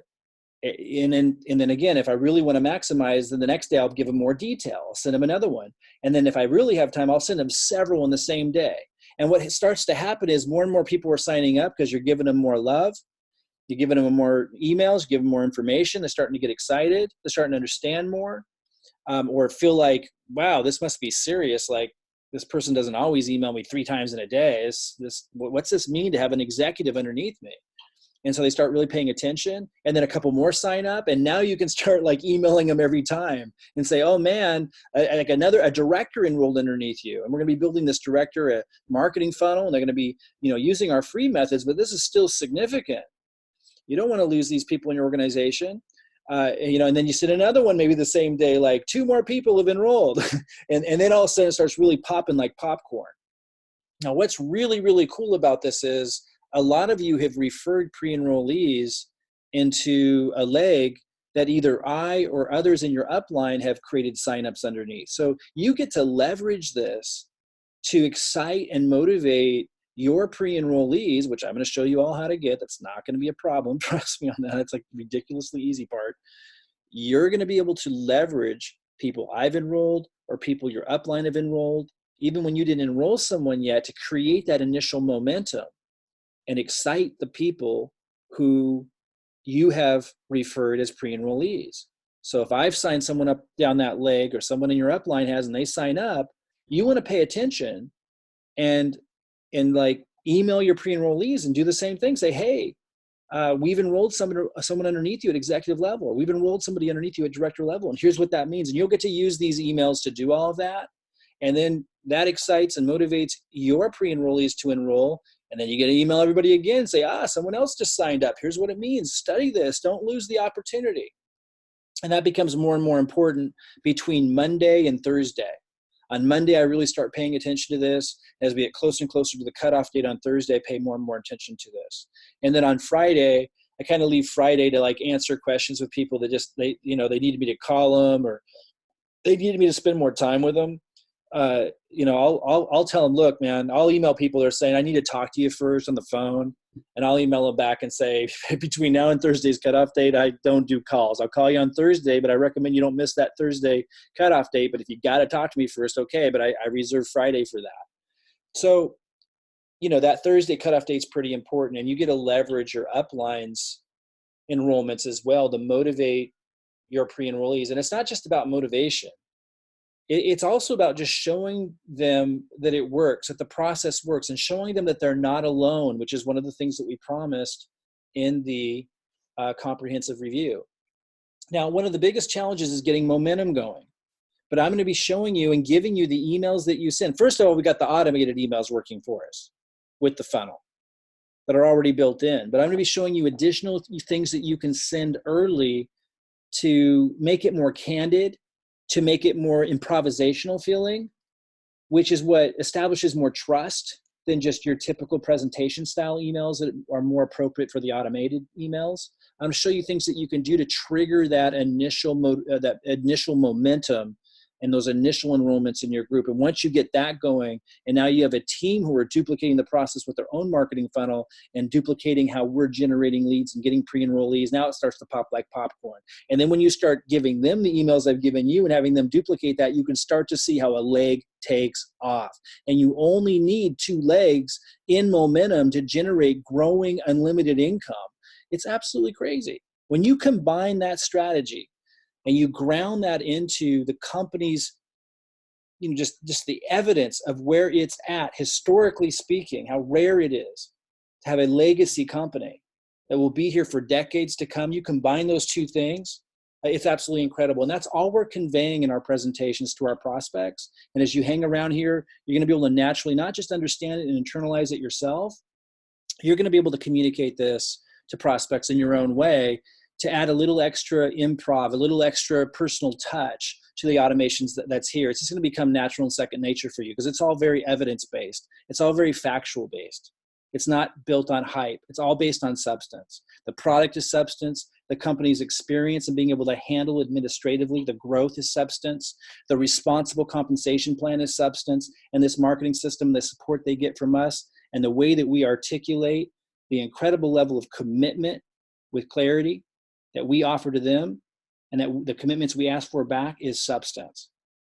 again, if I really want to maximize, then the next day I'll give them more detail. I'll send them another one. And then if I really have time, I'll send them several in the same day. And what starts to happen is more and more people are signing up because you're giving them more love. You're giving them more emails, give them more information. They're starting to get excited. They're starting to understand more, or feel like, wow, this must be serious. Like, this person doesn't always email me 3 times in a day. What's this mean to have an executive underneath me? And so they start really paying attention, and then a couple more sign up, and now you can start like emailing them every time and say, oh man, like a director enrolled underneath you. And we're going to be building this director a marketing funnel, and they're going to be, using our free methods, but this is still significant. You don't want to lose these people in your organization. And then you send another one, maybe the same day, like 2 more people have enrolled. and then all of a sudden it starts really popping like popcorn. Now, what's really, really cool about this is, a lot of you have referred pre-enrollees into a leg that either I or others in your upline have created signups underneath. So you get to leverage this to excite and motivate your pre-enrollees, which I'm going to show you all how to get. That's not going to be a problem. Trust me on that. It's like the ridiculously easy part. You're going to be able to leverage people I've enrolled or people your upline have enrolled, even when you didn't enroll someone yet, to create that initial momentum and excite the people who you have referred as pre-enrollees. So if I've signed someone up down that leg, or someone in your upline has, and they sign up, you want to pay attention and like email your pre-enrollees and do the same thing. Say, hey, we've enrolled someone underneath you at executive level, or we've enrolled somebody underneath you at director level, and here's what that means. And you'll get to use these emails to do all of that. And then that excites and motivates your pre-enrollees to enroll. And then you get to email everybody again, say, someone else just signed up. Here's what it means. Study this. Don't lose the opportunity. And that becomes more and more important between Monday and Thursday. On Monday, I really start paying attention to this. As we get closer and closer to the cutoff date on Thursday, I pay more and more attention to this. And then on Friday, I kind of leave Friday to like answer questions with people that they needed me to call them, or they needed me to spend more time with them. I'll tell them, look, man, I'll email people that are saying, I need to talk to you first on the phone. And I'll email them back and say, between now and Thursday's cutoff date, I don't do calls. I'll call you on Thursday, but I recommend you don't miss that Thursday cutoff date. But if you got to talk to me first, okay, but I reserve Friday for that. So, that Thursday cutoff date's pretty important, and you get to leverage your uplines enrollments as well to motivate your pre-enrollees. And it's not just about motivation. It's also about just showing them that it works, that the process works, and showing them that they're not alone, which is one of the things that we promised in the comprehensive review. Now, one of the biggest challenges is getting momentum going. But I'm going to be showing you and giving you the emails that you send. First of all, we got the automated emails working for us with the funnel that are already built in. But I'm going to be showing you additional things that you can send early to make it more candid, to make it more improvisational feeling, which is what establishes more trust than just your typical presentation style emails that are more appropriate for the automated emails. I'm going to show you things that you can do to trigger that initial momentum and those initial enrollments in your group. And once you get that going, and now you have a team who are duplicating the process with their own marketing funnel and duplicating how we're generating leads and getting pre-enrollees, now it starts to pop like popcorn. And then when you start giving them the emails I've given you and having them duplicate that, you can start to see how a leg takes off. And you only need 2 legs in momentum to generate growing unlimited income. It's absolutely crazy. When you combine that strategy and you ground that into the company's, just the evidence of where it's at, historically speaking, how rare it is to have a legacy company that will be here for decades to come. You combine those 2 things, it's absolutely incredible. And that's all we're conveying in our presentations to our prospects. And as you hang around here, you're going to be able to naturally not just understand it and internalize it yourself, you're going to be able to communicate this to prospects in your own way, to add a little extra improv, a little extra personal touch to the automations that's here. It's just going to become natural and second nature for you because it's all very evidence-based. It's all very factual-based. It's not built on hype. It's all based on substance. The product is substance. The company's experience and being able to handle administratively the growth is substance. The responsible compensation plan is substance. And this marketing system, the support they get from us, and the way that we articulate the incredible level of commitment with clarity that we offer to them, and that the commitments we ask for back is substance.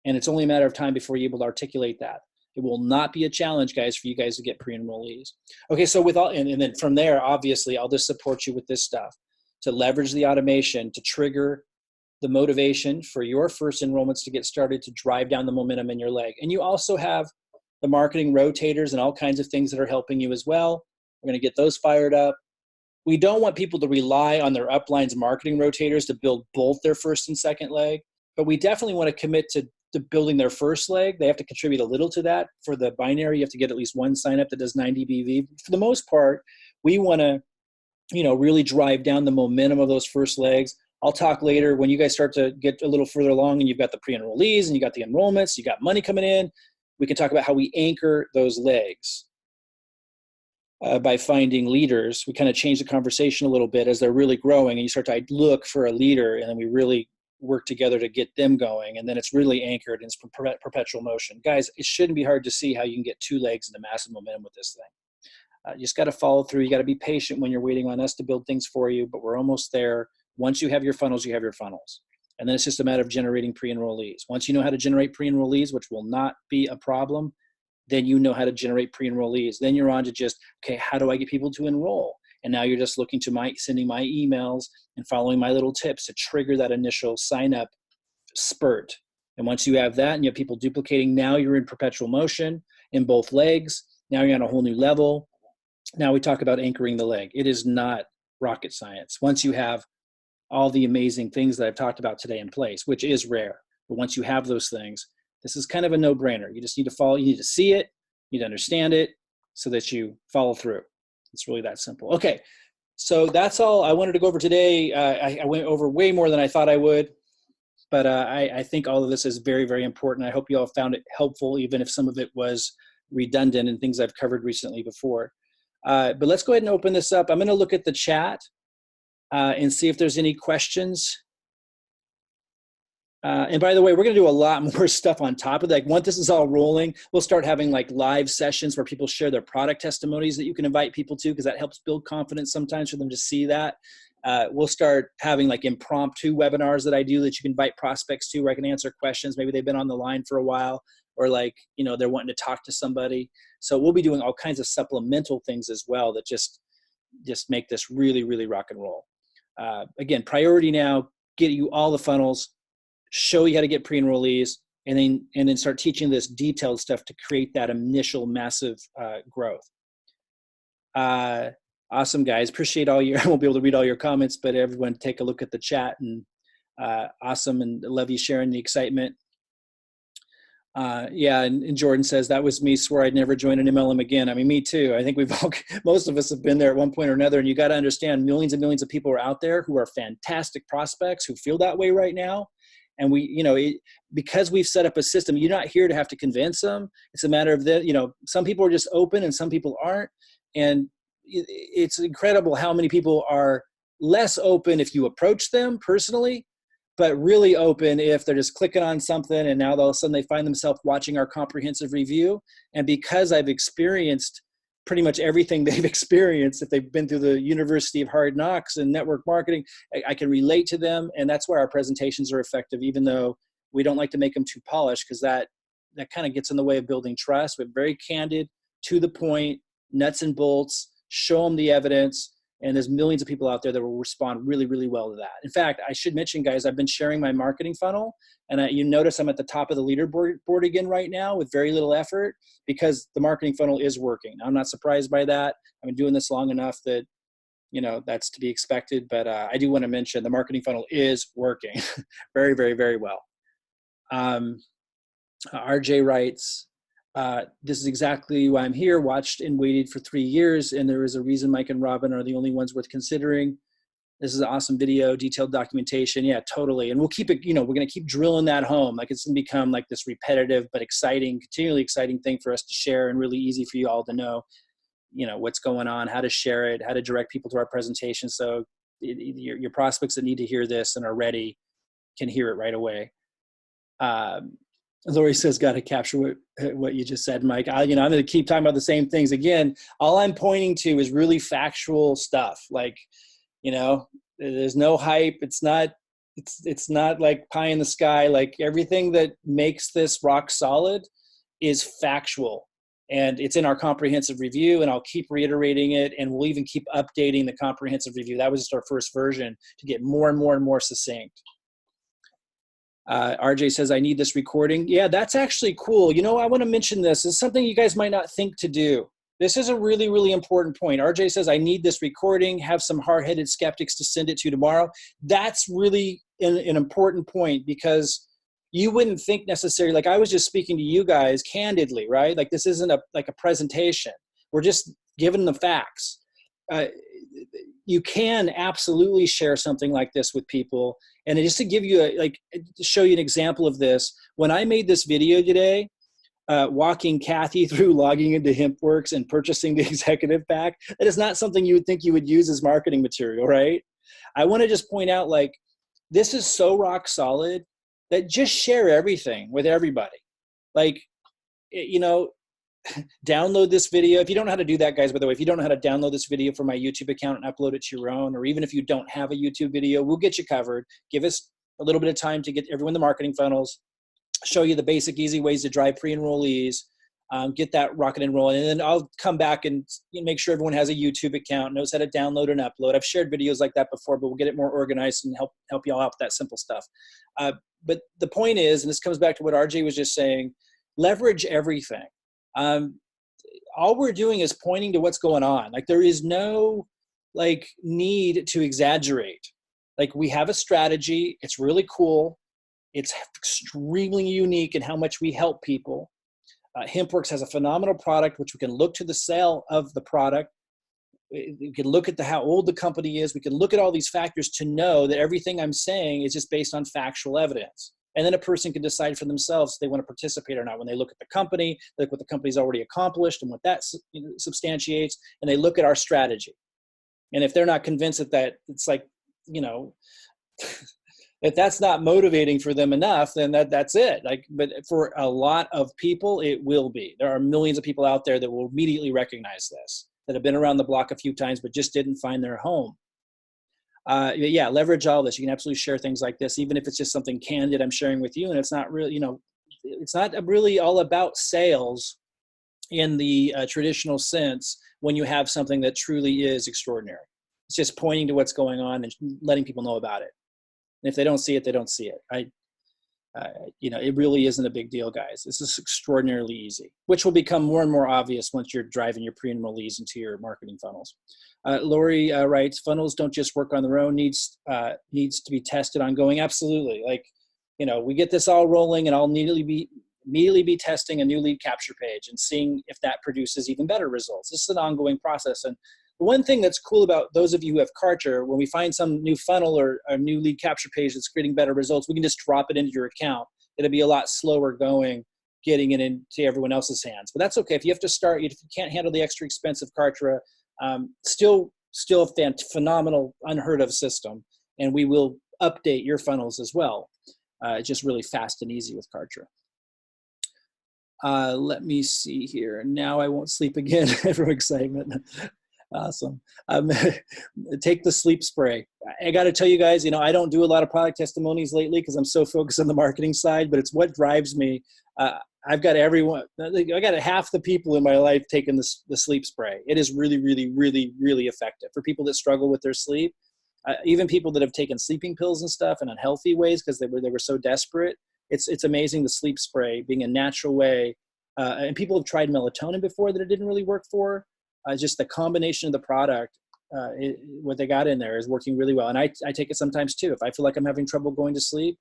And it's only a matter of time before you're able to articulate that. It will not be a challenge, guys, for you guys to get pre-enrollees. Okay, so with all, and then from there, obviously, I'll just support you with this stuff to leverage the automation to trigger the motivation for your first enrollments to get started, to drive down the momentum in your leg. And you also have the marketing rotators and all kinds of things that are helping you as well. We're going to get those fired up. We don't want people to rely on their upline's marketing rotators to build both their first and second leg, but we definitely want to commit to building their first leg. They have to contribute a little to that. For the binary, you have to get at least 1 sign up that does 90 BV. For the most part, we want to, really drive down the momentum of those first legs. I'll talk later when you guys start to get a little further along and you've got the pre-enrollees and you got the enrollments, you got money coming in. We can talk about how we anchor those legs. By finding leaders. We kind of change the conversation a little bit as they're really growing, and you start to look for a leader, and then we really work together to get them going, and then it's really anchored in perpetual motion. Guys, it shouldn't be hard to see how you can get 2 legs into massive momentum with this thing. You just got to follow through. You got to be patient when you're waiting on us to build things for you, but we're almost there. Once you have your funnels, you have your funnels. And then it's just a matter of generating pre-enrollees. Once you know how to generate pre-enrollees, which will not be a problem, then you know how to generate pre-enrollees. Then you're on to just, okay, how do I get people to enroll? And now you're just looking to sending my emails and following my little tips to trigger that initial sign up spurt. And once you have that and you have people duplicating, now you're in perpetual motion in both legs. Now you're on a whole new level. Now we talk about anchoring the leg. It is not rocket science. Once you have all the amazing things that I've talked about today in place, which is rare, but once you have those things, this is kind of a no-brainer. You just need to follow. You need to see it. You need to understand it so that you follow through. It's really that simple. Okay, so that's all I wanted to go over today. I went over way more than I thought I would, but I think all of this is very, very important. I hope you all found it helpful, even if some of it was redundant and things I've covered recently before. But let's go ahead and open this up. I'm going to look at the chat and see if there's any questions. And by the way, we're going to do a lot more stuff on top of that. Like, once this is all rolling, we'll start having like live sessions where people share their product testimonies that you can invite people to, because that helps build confidence sometimes for them to see that. We'll start having like impromptu webinars that I do that you can invite prospects to, where I can answer questions. Maybe they've been on the line for a while, or like, they're wanting to talk to somebody. So we'll be doing all kinds of supplemental things as well that just make this really, really rock and roll. Again, priority now, get you all the funnels, show you how to get pre-enrollees, and then start teaching this detailed stuff to create that initial massive growth. Awesome, guys. Appreciate all your, I won't be able to read all your comments, but everyone take a look at the chat, and awesome, and love you sharing the excitement. Yeah, and Jordan says, that was me, swore I'd never join an MLM again. I mean, me too. I think most of us have been there at one point or another, and you got to understand, millions and millions of people are out there who are fantastic prospects who feel that way right now. And because we've set up a system, you're not here to have to convince them. It's a matter of some people are just open and some people aren't. And it's incredible how many people are less open if you approach them personally, but really open if they're just clicking on something and now all of a sudden they find themselves watching our comprehensive review. And because I've experienced pretty much everything they've experienced, if they've been through the University of Hard Knocks and network marketing, I can relate to them. And that's why our presentations are effective, even though we don't like to make them too polished, because that kind of gets in the way of building trust. But very candid, to the point, nuts and bolts, show them the evidence. And there's millions of people out there that will respond really, really well to that. In fact, I should mention, guys, I've been sharing my marketing funnel, and you notice I'm at the top of the leaderboard again right now with very little effort, because the marketing funnel is working. I'm not surprised by that. I've been doing this long enough that, that's to be expected. But I do want to mention the marketing funnel is working very, very, very well. RJ writes, this is exactly why I'm here, watched and waited for 3 years, and there is a reason Mike and Robin are the only ones worth considering. This is an awesome video, detailed documentation. Yeah, totally. And we'll keep it, we're going to keep drilling that home. Like, it's going to become like this repetitive but exciting, continually exciting thing for us to share, and really easy for you all to know, what's going on, how to share it, how to direct people to our presentation. So your prospects that need to hear this and are ready can hear it right away. Lori says, got to capture what you just said, Mike. I'm going to keep talking about the same things. Again, all I'm pointing to is really factual stuff. Like, there's no hype. It's not like pie in the sky. Like, everything that makes this rock solid is factual, and it's in our comprehensive review, and I'll keep reiterating it. And we'll even keep updating the comprehensive review. That was just our first version to get more and more and more succinct. RJ says, I need this recording. Yeah, that's actually cool. I want to mention this. It's something you guys might not think to do. This is a really, really important point. RJ says, I need this recording, have some hard-headed skeptics to send it to tomorrow. That's really an important point, because you wouldn't think necessarily, like I was just speaking to you guys candidly, right? Like, this isn't a presentation. We're just giving the facts. You can absolutely share something like this with people. And just to give you to show you an example of this, when I made this video today, walking Kathy through logging into Hempworx and purchasing the executive pack, that is not something you would think you would use as marketing material, right? I want to just point out, like, this is so rock solid that just share everything with everybody. Like, download this video. If you don't know how to do that, guys, by the way, if you don't know how to download this video from my YouTube account and upload it to your own, or even if you don't have a YouTube video, we'll get you covered. Give us a little bit of time to get everyone the marketing funnels, show you the basic, easy ways to drive pre-enrollees, get that rocket and rolling. And then I'll come back and make sure everyone has a YouTube account, knows how to download and upload. I've shared videos like that before, but we'll get it more organized and help you all out with that simple stuff. But the point is, and this comes back to what RJ was just saying, leverage everything. All we're doing is pointing to what's going on. Like, there is no need to exaggerate. Like, we have a strategy. It's really cool. It's extremely unique in how much we help people. Hempworx has a phenomenal product, which we can look to the sale of the product. We can look at how old the company is. We can look at all these factors to know that everything I'm saying is just based on factual evidence. And then a person can decide for themselves if they want to participate or not. When they look at the company, they look what the company's already accomplished and what that substantiates, and they look at our strategy. And if they're not convinced that it's like, if that's not motivating for them enough, then that's it. But for a lot of people, it will be. There are millions of people out there that will immediately recognize this, that have been around the block a few times but just didn't find their home. Yeah, leverage all this. You can absolutely share things like this, even if it's just something candid I'm sharing with you, and it's not really, it's not really all about sales in the traditional sense when you have something that truly is extraordinary. It's just pointing to what's going on and letting people know about it. And if they don't see it, they don't see it. It really isn't a big deal, guys. This is extraordinarily easy, which will become more and more obvious once you're driving your pre-enrollees into your marketing funnels. Lori writes, funnels don't just work on their own, needs to be tested ongoing. Absolutely. We get this all rolling, and I'll immediately be testing a new lead capture page and seeing if that produces even better results. This is an ongoing process. And the one thing that's cool about those of you who have Kartra, when we find some new funnel or a new lead capture page that's creating better results, we can just drop it into your account. It'll be a lot slower going, getting it into everyone else's hands. But that's okay. If you have to start, if you can't handle the extra expensive Kartra, still a phenomenal, unheard of system. And we will update your funnels as well. Just really fast and easy with Kartra. Let me see here. Now I won't sleep again from excitement. Awesome. Take the sleep spray. I got to tell you guys, I don't do a lot of product testimonies lately because I'm so focused on the marketing side, but it's what drives me. I've got I got half the people in my life taking the sleep spray. It is really, really, really, really effective for people that struggle with their sleep. Even people that have taken sleeping pills and stuff in unhealthy ways because they were so desperate. It's amazing, the sleep spray being a natural way. And people have tried melatonin before that it didn't really work for. Just the combination of the product, what they got in there is working really well. And I take it sometimes too. If I feel like I'm having trouble going to sleep,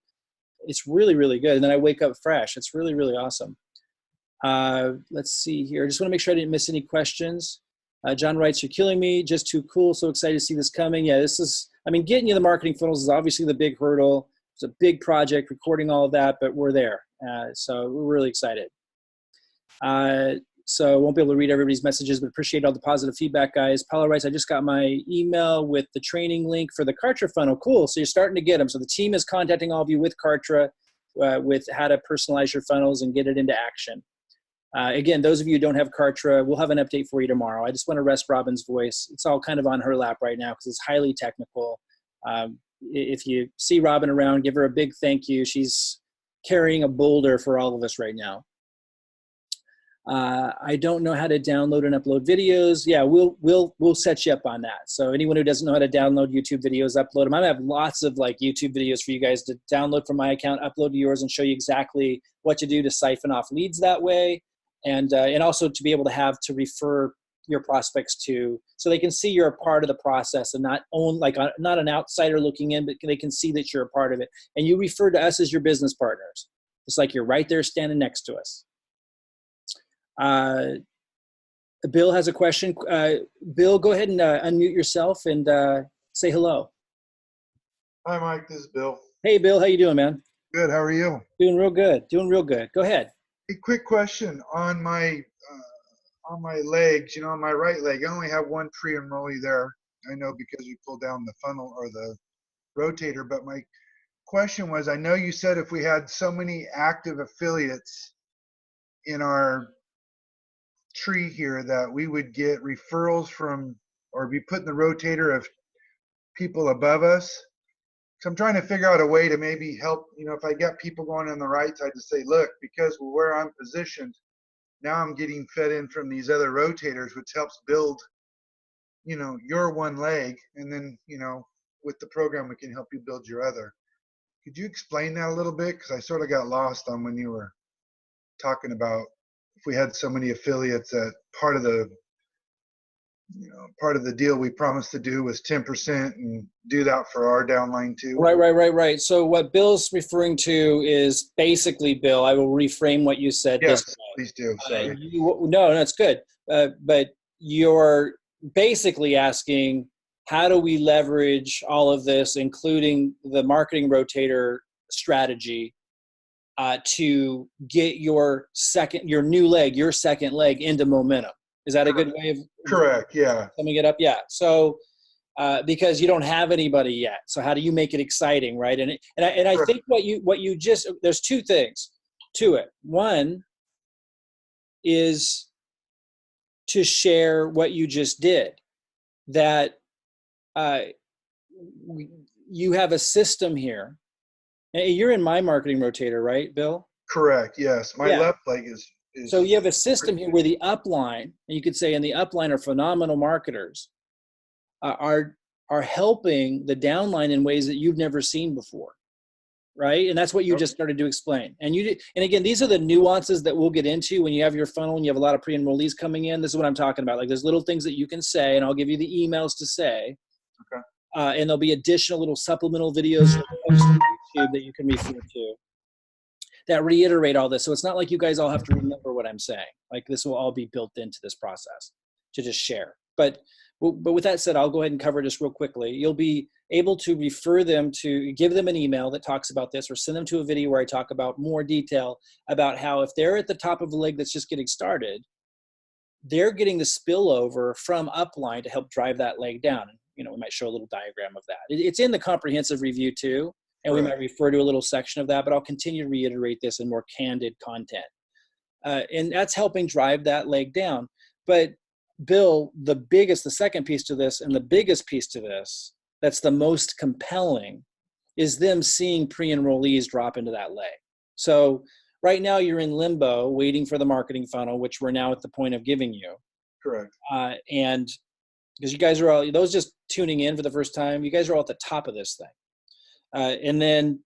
it's really, really good. And then I wake up fresh. It's really, really awesome. Let's see here. I just want to make sure I didn't miss any questions. John writes, "You're killing me. Just too cool. So excited to see this coming." Yeah, getting you the marketing funnels is obviously the big hurdle. It's a big project, recording all of that, but we're there. So we're really excited. So I won't be able to read everybody's messages, but appreciate all the positive feedback, guys. Paula writes, "I just got my email with the training link for the Kartra funnel." Cool. So you're starting to get them. So the team is contacting all of you with Kartra, with how to personalize your funnels and get it into action. Again, those of you who don't have Kartra, we'll have an update for you tomorrow. I just want to rest Robin's voice. It's all kind of on her lap right now because it's highly technical. If you see Robin around, give her a big thank you. She's carrying a boulder for all of us right now. I don't know how to download and upload videos. Yeah, we'll set you up on that. So anyone who doesn't know how to download YouTube videos, upload them. I have lots of YouTube videos for you guys to download from my account, upload to yours, and show you exactly what to do to siphon off leads that way, and also to be able to refer your prospects to, so they can see you're a part of the process and not an outsider looking in, but they can see that you're a part of it. And you refer to us as your business partners. It's like you're right there standing next to us. Bill has a question. Bill, go ahead and unmute yourself and say hello. Hi, Mike. This is Bill. Hey, Bill. How you doing, man? Good. How are you? Doing real good. Doing real good. Go ahead. A quick question on my legs. On my right leg, I only have one pre-enrollee there. I know because you pulled down the funnel or the rotator. But my question was, I know you said if we had so many active affiliates in our tree here that we would get referrals from or be put in the rotator of people above us. So I'm trying to figure out a way to maybe help, if I got people going on the right side to say, look, because where I'm positioned, now I'm getting fed in from these other rotators, which helps build, your one leg. And then, with the program, we can help you build your other. Could you explain that a little bit? Because I sort of got lost on when you were talking about if we had so many affiliates that part of the deal we promised to do was 10% and do that for our downline too. Right. So what Bill's referring to is basically, Bill, I will reframe what you said. Yes, please do. Sorry. No, it's good. But you're basically asking, how do we leverage all of this, including the marketing rotator strategy, to get your second leg into momentum? Is that a good way of correct? Yeah. Summing it up? Yeah. So because you don't have anybody yet, so how do you make it exciting, right? And I think there's two things to it. One is to share what you just did, that you have a system here. You're in my marketing rotator, right, Bill? Correct. Yes. My left leg is. So you have a system here where the upline, and you could say, and the upline are phenomenal marketers, are helping the downline in ways that you've never seen before, right? And that's what you just started to explain. And again, these are the nuances that we'll get into when you have your funnel and you have a lot of pre-enrollees coming in. This is what I'm talking about. Like, there's little things that you can say, and I'll give you the emails to say. Okay. And there'll be additional little supplemental videos on YouTube that you can refer to that reiterate all this. So it's not like you guys all have to remember what I'm saying. Like, this will all be built into this process to just share. But with that said, I'll go ahead and cover this real quickly. You'll be able to refer them to, give them an email that talks about this, or send them to a video where I talk about more detail about how if they're at the top of a leg that's just getting started, they're getting the spillover from upline to help drive that leg down. we might show a little diagram of that. It's in the comprehensive review too, and we Right. might refer to a little section of that, but I'll continue to reiterate this in more candid content. And that's helping drive that leg down. But Bill, the second piece to this and the biggest piece to this, that's the most compelling, is them seeing pre-enrollees drop into that leg. So right now you're in limbo waiting for the marketing funnel, which we're now at the point of giving you. Correct. And because you guys are all, those just tuning in for the first time, you guys are all at the top of this thing. And then,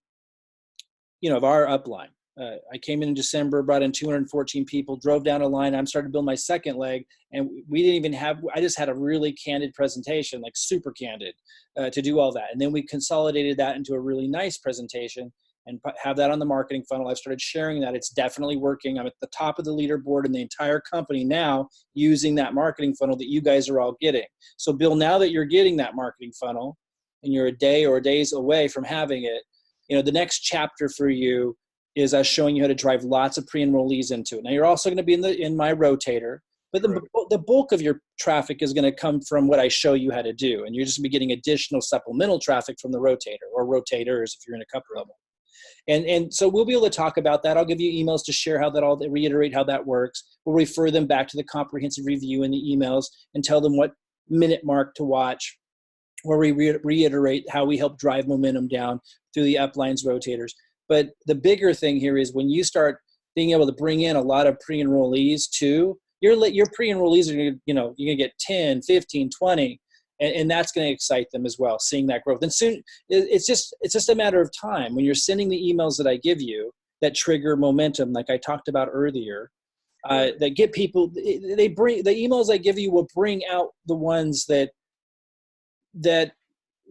of our upline. I came in December, brought in 214 people, drove down a line. I'm starting to build my second leg, and we didn't even I just had a really candid presentation, like super candid, to do all that. And then we consolidated that into a really nice presentation and have that on the marketing funnel. I've started sharing that. It's definitely working. I'm at the top of the leaderboard in the entire company now using that marketing funnel that you guys are all getting. So Bill, now that you're getting that marketing funnel and you're a day or days away from having it, the next chapter for you is us showing you how to drive lots of pre-enrollees into it. Now you're also going to be in my rotator, but the bulk of your traffic is going to come from what I show you how to do. And you're just going to be getting additional supplemental traffic from the rotator or rotators if you're in a couple of them. And so we'll be able to talk about that. I'll give you emails to share how that all, reiterate how that works. We'll refer them back to the comprehensive review in the emails and tell them what minute mark to watch, where we reiterate how we help drive momentum down through the uplines rotators. But the bigger thing here is when you start being able to bring in a lot of pre-enrollees too, your pre-enrollees are going to, you're going to get 10, 15, 20, and that's going to excite them as well, seeing that growth. And soon, it's just a matter of time. When you're sending the emails that I give you that trigger momentum, like I talked about earlier, that get people, they bring, the emails I give you will bring out the ones that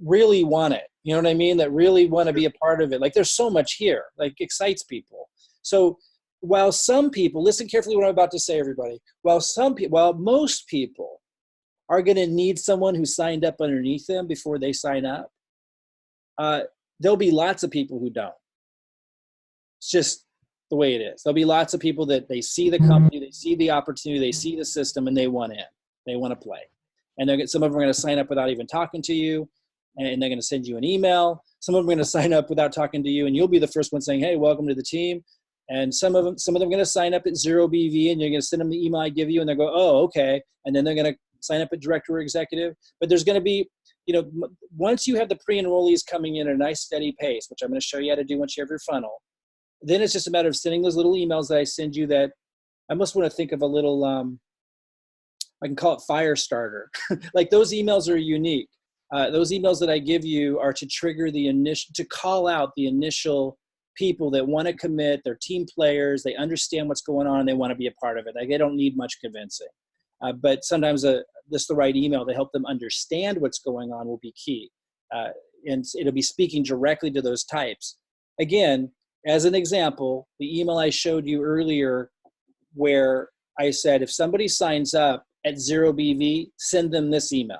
really want it. You know what I mean? That really want to be a part of it. Like there's so much here, like excites people. So while some people, listen carefully what I'm about to say, everybody, while most people are going to need someone who signed up underneath them before they sign up, there'll be lots of people who don't. It's just the way it is. There'll be lots of people that they see the company, they see the opportunity, they see the system, and they want in. They want to play. And some of them are going to sign up without even talking to you, and they're going to send you an email. Some of them are going to sign up without talking to you, and you'll be the first one saying, hey, welcome to the team. And some of them are going to sign up at 0 BV, and you're going to send them the email I give you, and they'll go, oh, okay. And then they're going to sign up at director or executive. But there's going to be, once you have the pre-enrollees coming in at a nice steady pace, which I'm going to show you how to do once you have your funnel, then it's just a matter of sending those little emails that I send you that I must want to think of a little, I can call it fire starter. Like those emails are unique. Those emails that I give you are to trigger to call out the initial people that want to commit. They're team players. They understand what's going on and they want to be a part of it. Like they don't need much convincing. But sometimes just the right email to help them understand what's going on will be key. And it'll be speaking directly to those types. Again, as an example, the email I showed you earlier where I said, if somebody signs up at 0 BV, send them this email.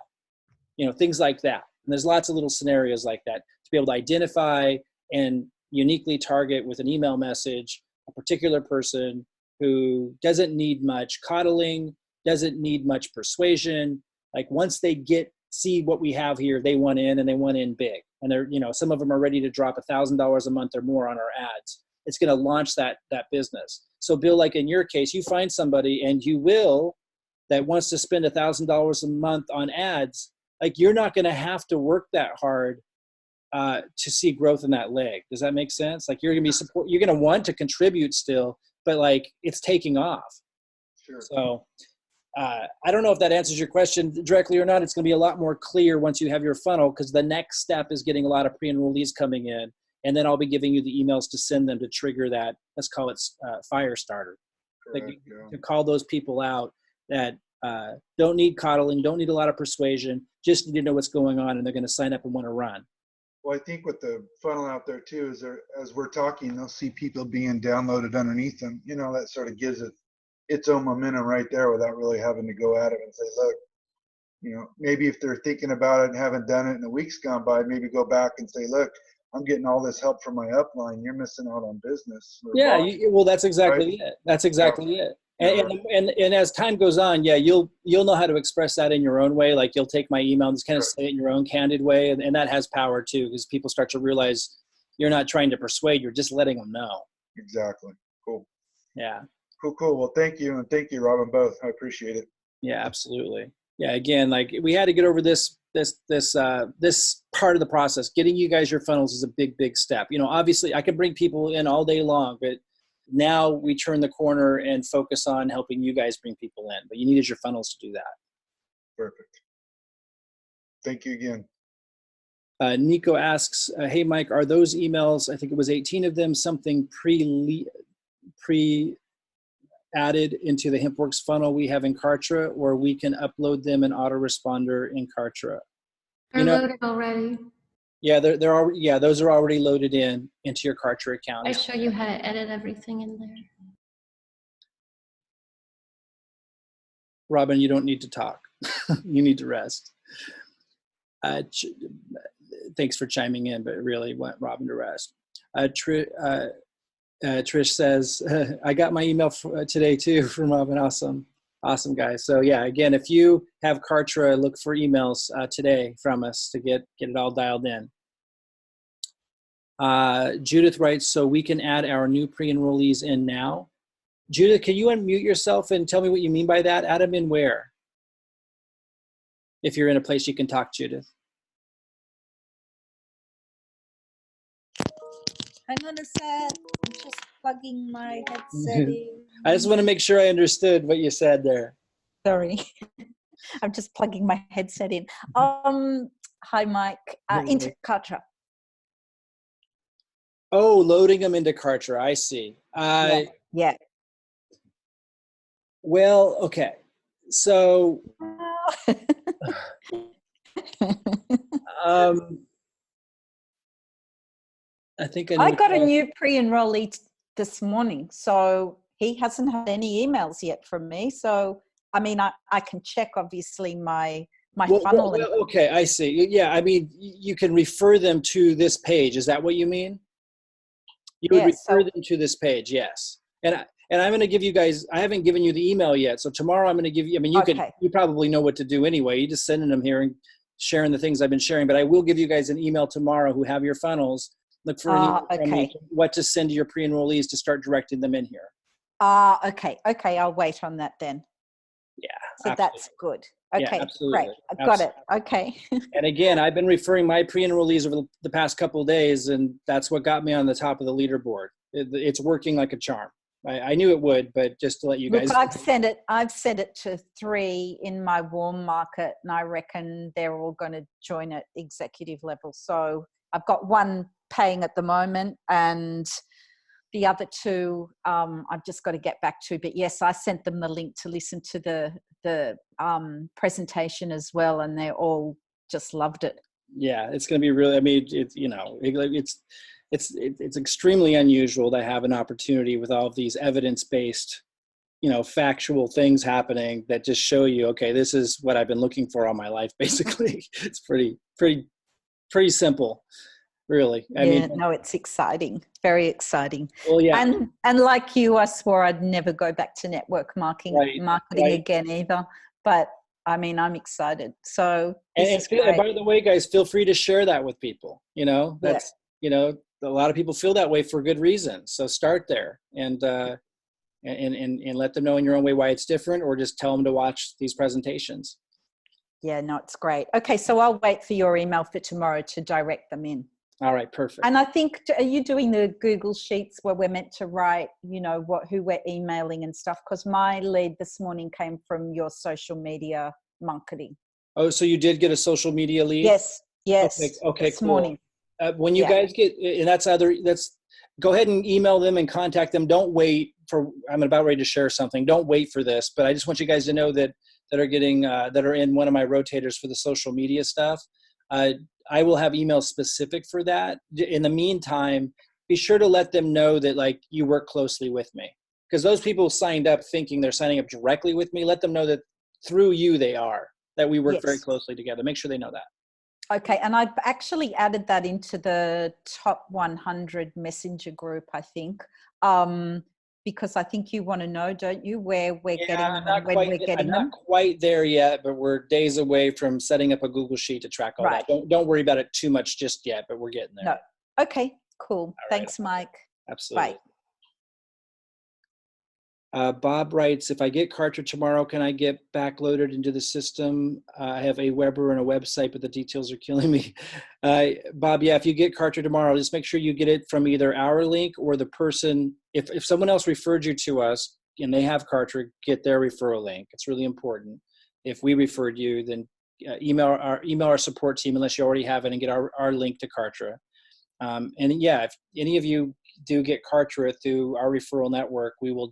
Things like that. And there's lots of little scenarios like that to be able to identify and uniquely target with an email message a particular person who doesn't need much coddling, doesn't need much persuasion. Like once they see what we have here, they want in and they want in big. And they're, some of them are ready to drop $1,000 a month or more on our ads. It's going to launch that business. So Bill, like in your case, you find somebody and you will that wants to spend $1,000 a month on ads. Like you're not going to have to work that hard to see growth in that leg. Does that make sense? Like you're going to be you're going to want to contribute still, but like it's taking off. Sure. So I don't know if that answers your question directly or not. It's going to be a lot more clear once you have your funnel, because the next step is getting a lot of pre-enrollees coming in, and then I'll be giving you the emails to send them to trigger that. Let's call it fire starter. Correct, Like yeah. to call those people out that don't need coddling, don't need a lot of persuasion, just need to know what's going on, and they're going to sign up and want to run. Well, I think with the funnel out there too, is as we're talking, they'll see people being downloaded underneath them. That sort of gives it its own momentum right there without really having to go at it and say, look, maybe if they're thinking about it and haven't done it in a week's gone by, maybe go back and say, look, I'm getting all this help from my upline. You're missing out on business. Yeah, well, that's exactly right? it. That's exactly it. And as time goes on, yeah, you'll know how to express that in your own way. Like you'll take my email and just kind of say it in your own candid way, and that has power too, because people start to realize you're not trying to persuade; you're just letting them know. Exactly. Cool. Yeah. Cool. Well, thank you, and thank you, Robin, both. I appreciate it. Yeah, absolutely. Yeah, again, like we had to get over this part of the process. Getting you guys your funnels is a big step. You know, obviously, I could bring people in all day long, but now we turn the corner and focus on helping you guys bring people in. But you needed your funnels to do that. Perfect. Thank you again. Nico asks, hey, Mike, are those emails, I think it was 18 of them, something pre-added into the Hempworx funnel we have in Kartra, or we can upload them in autoresponder in Kartra? They're loaded already. Yeah, they're already, yeah, those are already loaded into your Kartra account. I show you how to edit everything in there. Robin, you don't need to talk. You need to rest. Thanks for chiming in, but it really want Robin to rest. Trish says, I got my email today too from Robin. Awesome, guys. So yeah, again, if you have Kartra, look for emails today from us to get it all dialed in. Judith writes, so we can add our new pre-enrollees in now. Judith, can you unmute yourself and tell me what you mean by that? Add them in where? If you're in a place you can talk, Judith. Hang on a sec. I'm just plugging my headset in. I just want to make sure I understood what you said there. Sorry. I'm just plugging my headset in. Hi, Mike. Into Kartra. Oh, loading them into Kartra. I see. Yeah. Well, okay. So, I think I got a new pre-enrollee this morning, so he hasn't had any emails yet from me. So, I mean, I can check obviously my funnel. Well, okay, I see. Yeah, I mean, you can refer them to this page. Is that what you mean? You would refer them to this page, yes. And I'm going to give you guys, I haven't given you the email yet. So tomorrow I'm going to give you, I mean, you probably know what to do anyway. You just sending them here and sharing the things I've been sharing, but I will give you guys an email tomorrow who have your funnels. Look for an email from me, what to send to your pre-enrollees to start directing them in here. Okay. I'll wait on that then. Yeah. So absolutely. That's good. Okay, yeah, absolutely. Great. I've got it. Okay. And again, I've been referring my pre-enrollees over the past couple of days, and that's what got me on the top of the leaderboard. It's working like a charm. I knew it would, but just to let you guys. Look, I've sent it to 3 in my warm market, and I reckon they're all going to join at executive level. So I've got 1 paying at the moment, and the other 2 I've just got to get back to. But yes, I sent them the link to listen to the presentation as well, and they all just loved it. Yeah, it's going to be really. I mean, it's extremely unusual to have an opportunity with all of these evidence-based, factual things happening that just show you, okay, this is what I've been looking for all my life. Basically, it's pretty simple. Really. I mean, no, it's exciting. Very exciting. Well, yeah. And like you, I swore I'd never go back to network marketing again either. But I mean, I'm excited. So and by the way, guys, feel free to share that with people. That's a lot of people feel that way for good reason. So start there and let them know in your own way why it's different, or just tell them to watch these presentations. Yeah, no, it's great. Okay, so I'll wait for your email for tomorrow to direct them in. All right, perfect. And I think, are you doing the Google Sheets where we're meant to write, who we're emailing and stuff? Because my lead this morning came from your social media marketing. Oh, so you did get a social media lead? Yes. Okay, this cool. Morning. When you guys get, and go ahead and email them and contact them. Don't wait I'm about ready to share something. Don't wait for this, but I just want you guys to know that are in one of my rotators for the social media stuff. I will have emails specific for that. In the meantime, be sure to let them know that you work closely with me, because those people signed up thinking they're signing up directly with me. Let them know that through you that we work very closely together. Make sure they know that. Okay, and I've actually added that into the top 100 messenger group, I think, because I think you want to know, don't you, where we're getting them I'm and when we're I'm getting not them? quite there yet, but we're days away from setting up a Google Sheet to track all Right. that. Don't worry about it too much just yet, but we're getting there. No. Okay, cool. right. Thanks, Mike. Absolutely. Bye. Bob writes, if I get cartridge tomorrow, can I get backloaded into the system? I have a Weber and a website, but the details are killing me. Bob, yeah, if you get cartridge tomorrow, just make sure you get it from either our link or the person. If someone else referred you to us and they have cartridge, get their referral link. It's really important. If we referred you, then email our support team unless you already have it and get our link to cartridge. And yeah, if any of you do get cartridge through our referral network, we will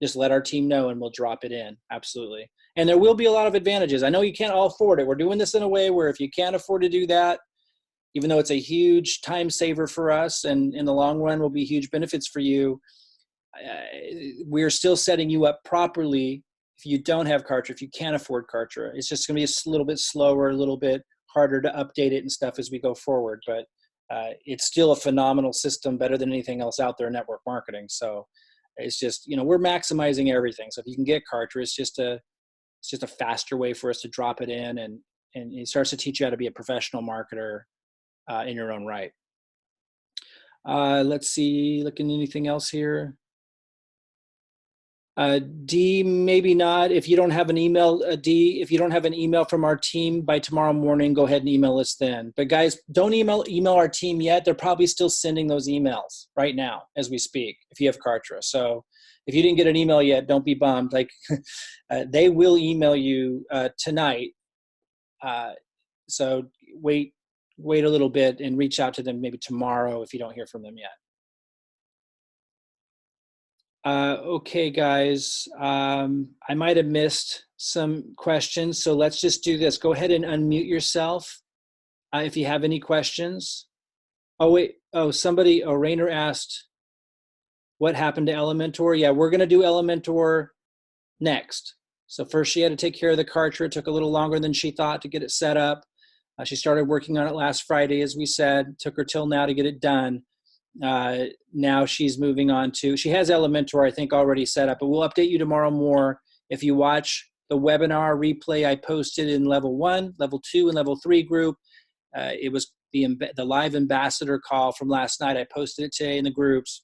just let our team know and we'll drop it in. Absolutely. And there will be a lot of advantages. I know you can't all afford it. We're doing this in a way where if you can't afford to do that, even though it's a huge time saver for us and in the long run will be huge benefits for you, we're still setting you up properly. If you don't have cartridge, if you can't afford cartridge, it's just going to be a little bit slower, a little bit harder to update it and stuff as we go forward. But it's still a phenomenal system, better than anything else out there in network marketing. So it's just, we're maximizing everything. So if you can get cartridge, it's just a faster way for us to drop it in, and it starts to teach you how to be a professional marketer in your own right. Let's see, looking at anything else here. D, maybe not. If you don't have an email, D, if you don't have an email from our team by tomorrow morning, go ahead and email us then. But guys, don't email our team yet. They're probably still sending those emails right now as we speak, if you have cartridge. So if you didn't get an email yet, don't be bummed. Like they will email you tonight. So wait a little bit and reach out to them maybe tomorrow if you don't hear from them yet. Okay, guys, I might have missed some questions, so let's just do this. Go ahead and unmute yourself if you have any questions. Oh, wait. Oh, Rainer asked, what happened to Elementor? Yeah, we're going to do Elementor next. So first she had to take care of the cartridge. It took a little longer than she thought to get it set up. She started working on it last Friday, as we said. It took her till now to get it done. Now she's moving on to, she has Elementor, I think, already set up, but we'll update you tomorrow more. If you watch the webinar replay I posted in level 1, level 2, and level 3 group, it was the live ambassador call from last night. I posted it today in the groups.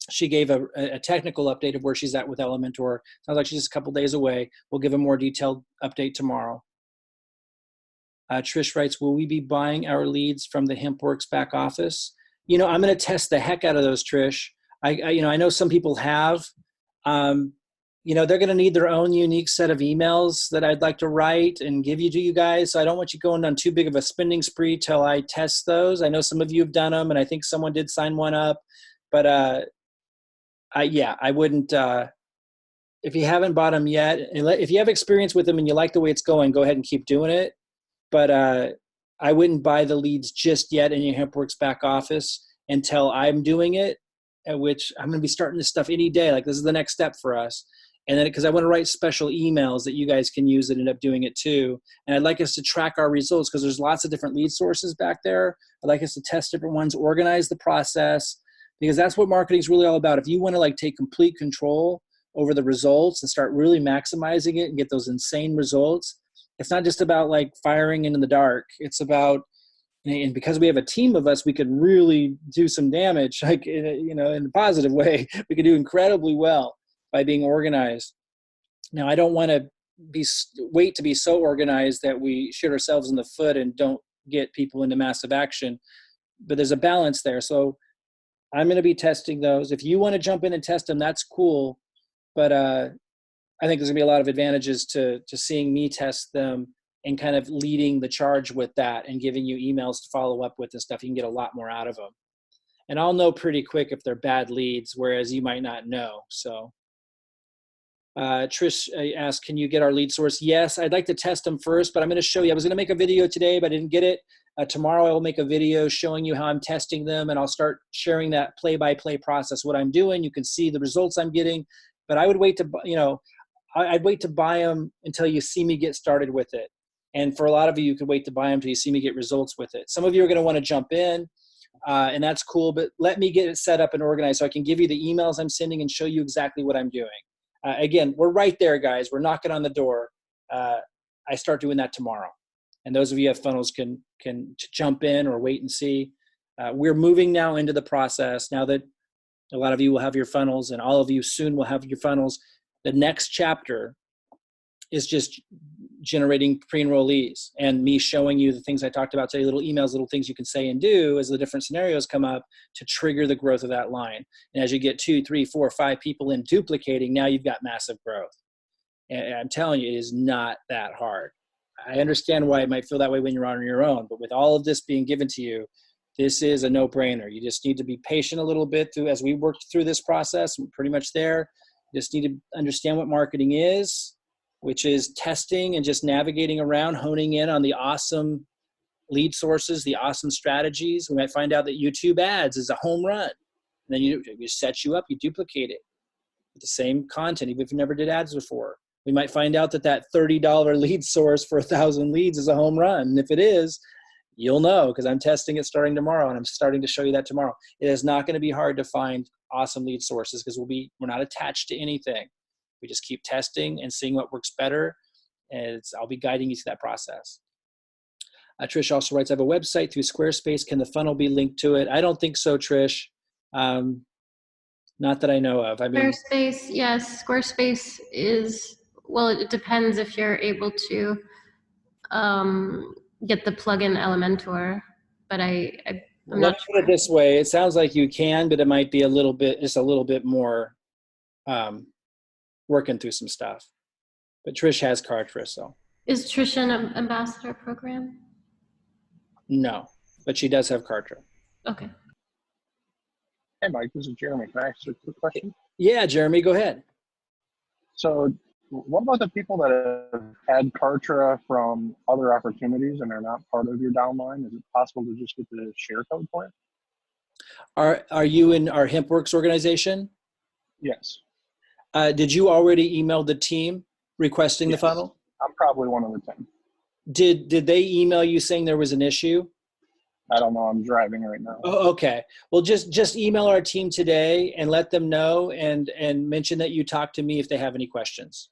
She gave a technical update of where she's at with Elementor. Sounds like she's just a couple days away. We'll give a more detailed update tomorrow. Trish writes, will we be buying our leads from the Hempworx back office? I'm going to test the heck out of those, Trish. I know some people have. They're going to need their own unique set of emails that I'd like to write and give to you guys. So I don't want you going on too big of a spending spree till I test those. I know some of you have done them, and I think someone did sign one up. But I wouldn't. If you haven't bought them yet, if you have experience with them and you like the way it's going, go ahead and keep doing it. But I wouldn't buy the leads just yet in your Hempworx back office until I'm doing it, at which I'm going to be starting this stuff any day. Like, this is the next step for us. And then, because I want to write special emails that you guys can use that end up doing it too. And I'd like us to track our results because there's lots of different lead sources back there. I'd like us to test different ones, organize the process, because that's what marketing is really all about. If you want to take complete control over the results and start really maximizing it and get those insane results, it's not just about firing in the dark. It's about, and because we have a team of us, we could really do some damage, in a positive way. We could do incredibly well by being organized. Now, I don't want to wait to be so organized that we shoot ourselves in the foot and don't get people into massive action, but there's a balance there. So I'm going to be testing those. If you want to jump in and test them, that's cool. But I think there's gonna be a lot of advantages to seeing me test them and kind of leading the charge with that and giving you emails to follow up with and stuff. You can get a lot more out of them. And I'll know pretty quick if they're bad leads, whereas you might not know. So Trish asked, can you get our lead source? Yes, I'd like to test them first, but I'm going to show you. I was going to make a video today, but I didn't get it. Tomorrow I will make a video showing you how I'm testing them, and I'll start sharing that play-by-play process, what I'm doing. You can see the results I'm getting, but I would wait to, I'd wait to buy them until you see me get started with it. And for a lot of you, you could wait to buy them until you see me get results with it. Some of you are going to want to jump in. and that's cool, but let me get it set up and organized so I can give you the emails I'm sending and show you exactly what I'm doing. Again, we're right there, guys. We're knocking on the door. I start doing that tomorrow. And those of you who have funnels can jump in or wait and see. We're moving now into the process. Now that a lot of you will have your funnels and all of you soon will have your funnels, the next chapter is just generating pre-enrollees and me showing you the things I talked about today, little emails, little things you can say and do as the different scenarios come up to trigger the growth of that line. And as you get 2, 3, 4, 5 people in duplicating, now you've got massive growth. And I'm telling you, it is not that hard. I understand why it might feel that way when you're on your own, but with all of this being given to you, this is a no-brainer. You just need to be patient a little bit as we work through this process. We're pretty much there. You just need to understand what marketing is, which is testing and just navigating around, honing in on the awesome lead sources, the awesome strategies. We might find out that YouTube ads is a home run. And then you set you up, you duplicate it with the same content, even if you never did ads before. We might find out that $30 lead source for 1,000 leads is a home run. And if it is, you'll know because I'm testing it starting tomorrow and I'm starting to show you that tomorrow. It is not going to be hard to find awesome lead sources because we're not attached to anything. We just keep testing and seeing what works better. And I'll be guiding you through that process. Trish also writes, I have a website through Squarespace. Can the funnel be linked to it? I don't think so, Trish. Not that I know of. I mean, Squarespace, yes. Squarespace is, well, it depends if you're able to get the plugin Elementor, but I'm let not me put it this way. It sounds like you can, but it might be just a little bit more working through some stuff. But Trish has Kartra, so. Is Trish an ambassador program? No, but she does have Kartra. Okay. Hey, Mike, this is Jeremy. Can I ask you a quick question? Yeah, Jeremy, go ahead. So what about the people that have had Kartra from other opportunities and are not part of your downline? Is it possible to just get the share code for it? Are you in our Hempworx organization? Yes. Did you already email the team requesting the funnel? I'm probably one of the 10. Did they email you saying there was an issue? I don't know. I'm driving right now. Oh, okay. Well, just email our team today and let them know and mention that you talked to me if they have any questions.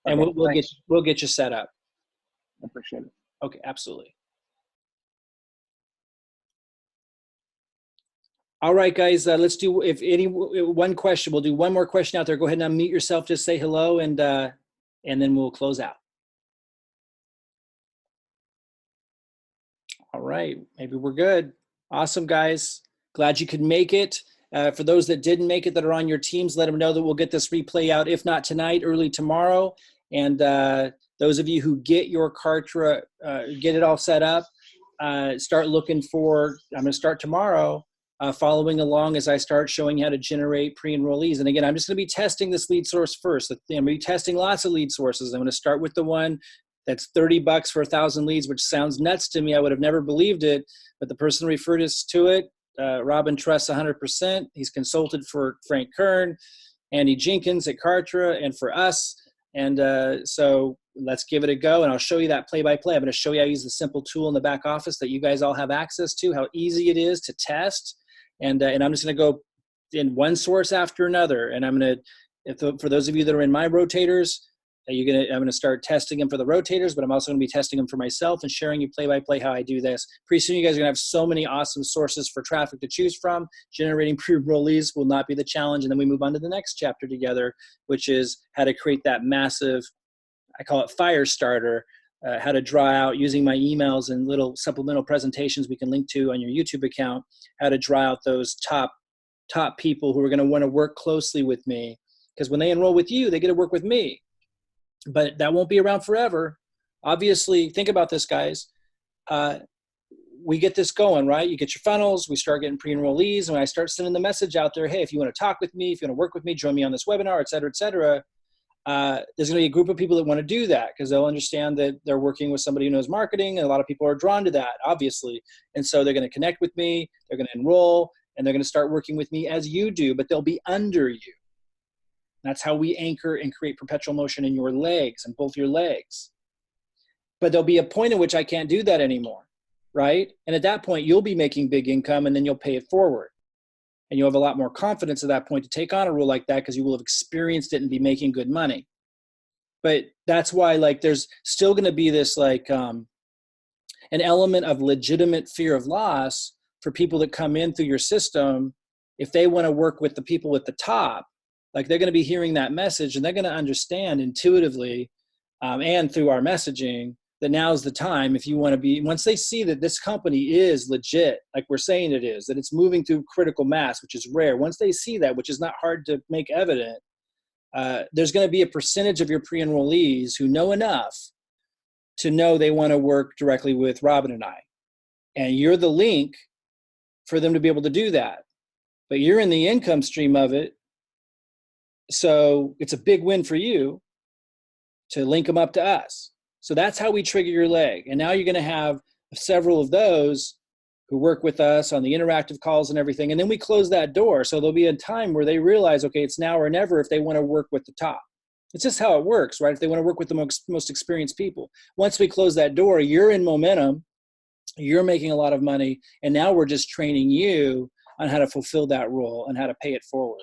And Okay, we'll get you set up. I appreciate it. Okay, absolutely. All right, guys, let's do, one question, we'll do one more question out there. Go ahead and unmute yourself, just say hello, and then we'll close out. All right, maybe we're good. Awesome, guys. Glad you could make it. For those that didn't make it that are on your teams, let them know that we'll get this replay out, if not tonight, early tomorrow. And those of you who get your Kartra, get it all set up, start looking for, I'm going to start tomorrow, following along as I start showing how to generate pre-enrollees. And again, I'm just going to be testing this lead source first. I'm going to be testing lots of lead sources. I'm going to start with the one that's $30 for 1,000 leads, which sounds nuts to me. I would have never believed it, but the person referred us to it. Robin trusts 100%. He's consulted for Frank Kern, Andy Jenkins at Kartra, and for us. And so let's give it a go. And I'll show you that play-by-play. I'm going to show you how to use the simple tool in the back office that you guys all have access to, how easy it is to test. And I'm just going to go in one source after another. And I'm going to, for those of you that are in my rotators, I'm going to start testing them for the rotators, but I'm also going to be testing them for myself and sharing you play-by-play how I do this. Pretty soon you guys are going to have so many awesome sources for traffic to choose from. Generating pre-enrollees will not be the challenge. And then we move on to the next chapter together, which is how to create that massive, I call it fire starter, how to draw out using my emails and little supplemental presentations we can link to on your YouTube account, how to draw out those top people who are going to want to work closely with me. Because when they enroll with you, they get to work with me. But that won't be around forever. Obviously, think about this, guys. We get this going, right? You get your funnels, we start getting pre-enrollees, and when I start sending the message out there, hey, if you want to talk with me, if you want to work with me, join me on this webinar, et cetera, there's going to be a group of people that want to do that because they'll understand that they're working with somebody who knows marketing, and a lot of people are drawn to that, obviously. And so they're going to connect with me, they're going to enroll, and they're going to start working with me as you do, but they'll be under you. That's how we anchor and create perpetual motion in your legs and both your legs. But there'll be a point at which I can't do that anymore. right? And at that point, you'll be making big income, and then you'll pay it forward. And you'll have a lot more confidence at that point to take on a rule like that, because you will have experienced it and be making good money. But that's why, like, there's still going to be this, like, an element of legitimate fear of loss for people that come in through your system. If they want to work with the people at the top, like, they're going to be hearing that message, and they're going to understand intuitively and through our messaging that now's the time. If you want to be, once they see that this company is legit, like we're saying it is, that it's moving through critical mass, which is rare. Once they see that, which is not hard to make evident, there's going to be a percentage of your pre-enrollees who know enough to know they want to work directly with Robin and I. And you're the link for them to be able to do that. But you're in the income stream of it. So it's a big win for you to link them up to us. So that's how we trigger your leg. And now you're going to have several of those who work with us on the interactive calls and everything. And then we close that door. So there'll be a time where they realize, okay, it's now or never if they want to work with the top. It's just how it works, right? If they want to work with the most experienced people. Once we close that door, you're in momentum, you're making a lot of money, and now we're just training you on how to fulfill that role and how to pay it forward.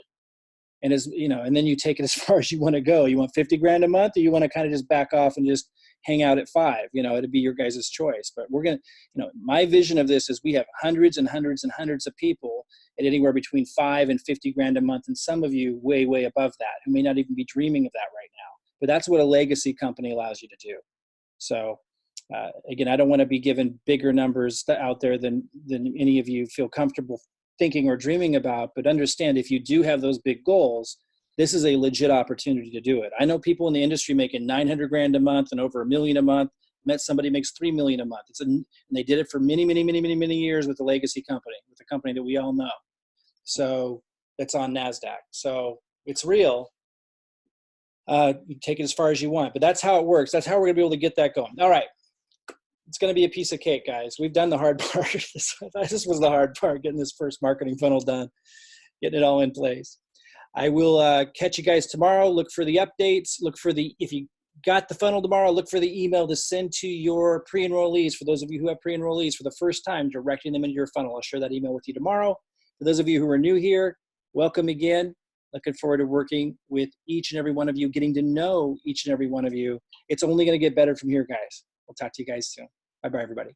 And as you know, and then you take it as far as you want to go. You want 50 grand a month, or you want to kind of just back off and just hang out at 5, it'd be your guys' choice. But we're going to, my vision of this is we have hundreds and hundreds and hundreds of people at anywhere between 5 and 50 grand a month. And some of you way, way above that, who may not even be dreaming of that right now. But that's what a legacy company allows you to do. So again, I don't want to be given bigger numbers out there than any of you feel comfortable thinking or dreaming about, but understand, if you do have those big goals, this is a legit opportunity to do it. I know people in the industry making 900 grand a month and over $1 million a month. Met somebody makes $3 million a month. And they did it for many, many, many, many, many years with the legacy company, with a company that we all know. So it's on NASDAQ. So it's real. You take it as far as you want, but that's how it works. That's how we're gonna be able to get that going. All right. It's going to be a piece of cake, guys. We've done the hard part. This was the hard part, getting this first marketing funnel done, getting it all in place. I will catch you guys tomorrow. Look for the updates. If you got the funnel tomorrow, look for the email to send to your pre-enrollees. For those of you who have pre-enrollees for the first time, directing them into your funnel. I'll share that email with you tomorrow. For those of you who are new here, welcome again. Looking forward to working with each and every one of you, getting to know each and every one of you. It's only going to get better from here, guys. We'll talk to you guys soon. Bye-bye, everybody.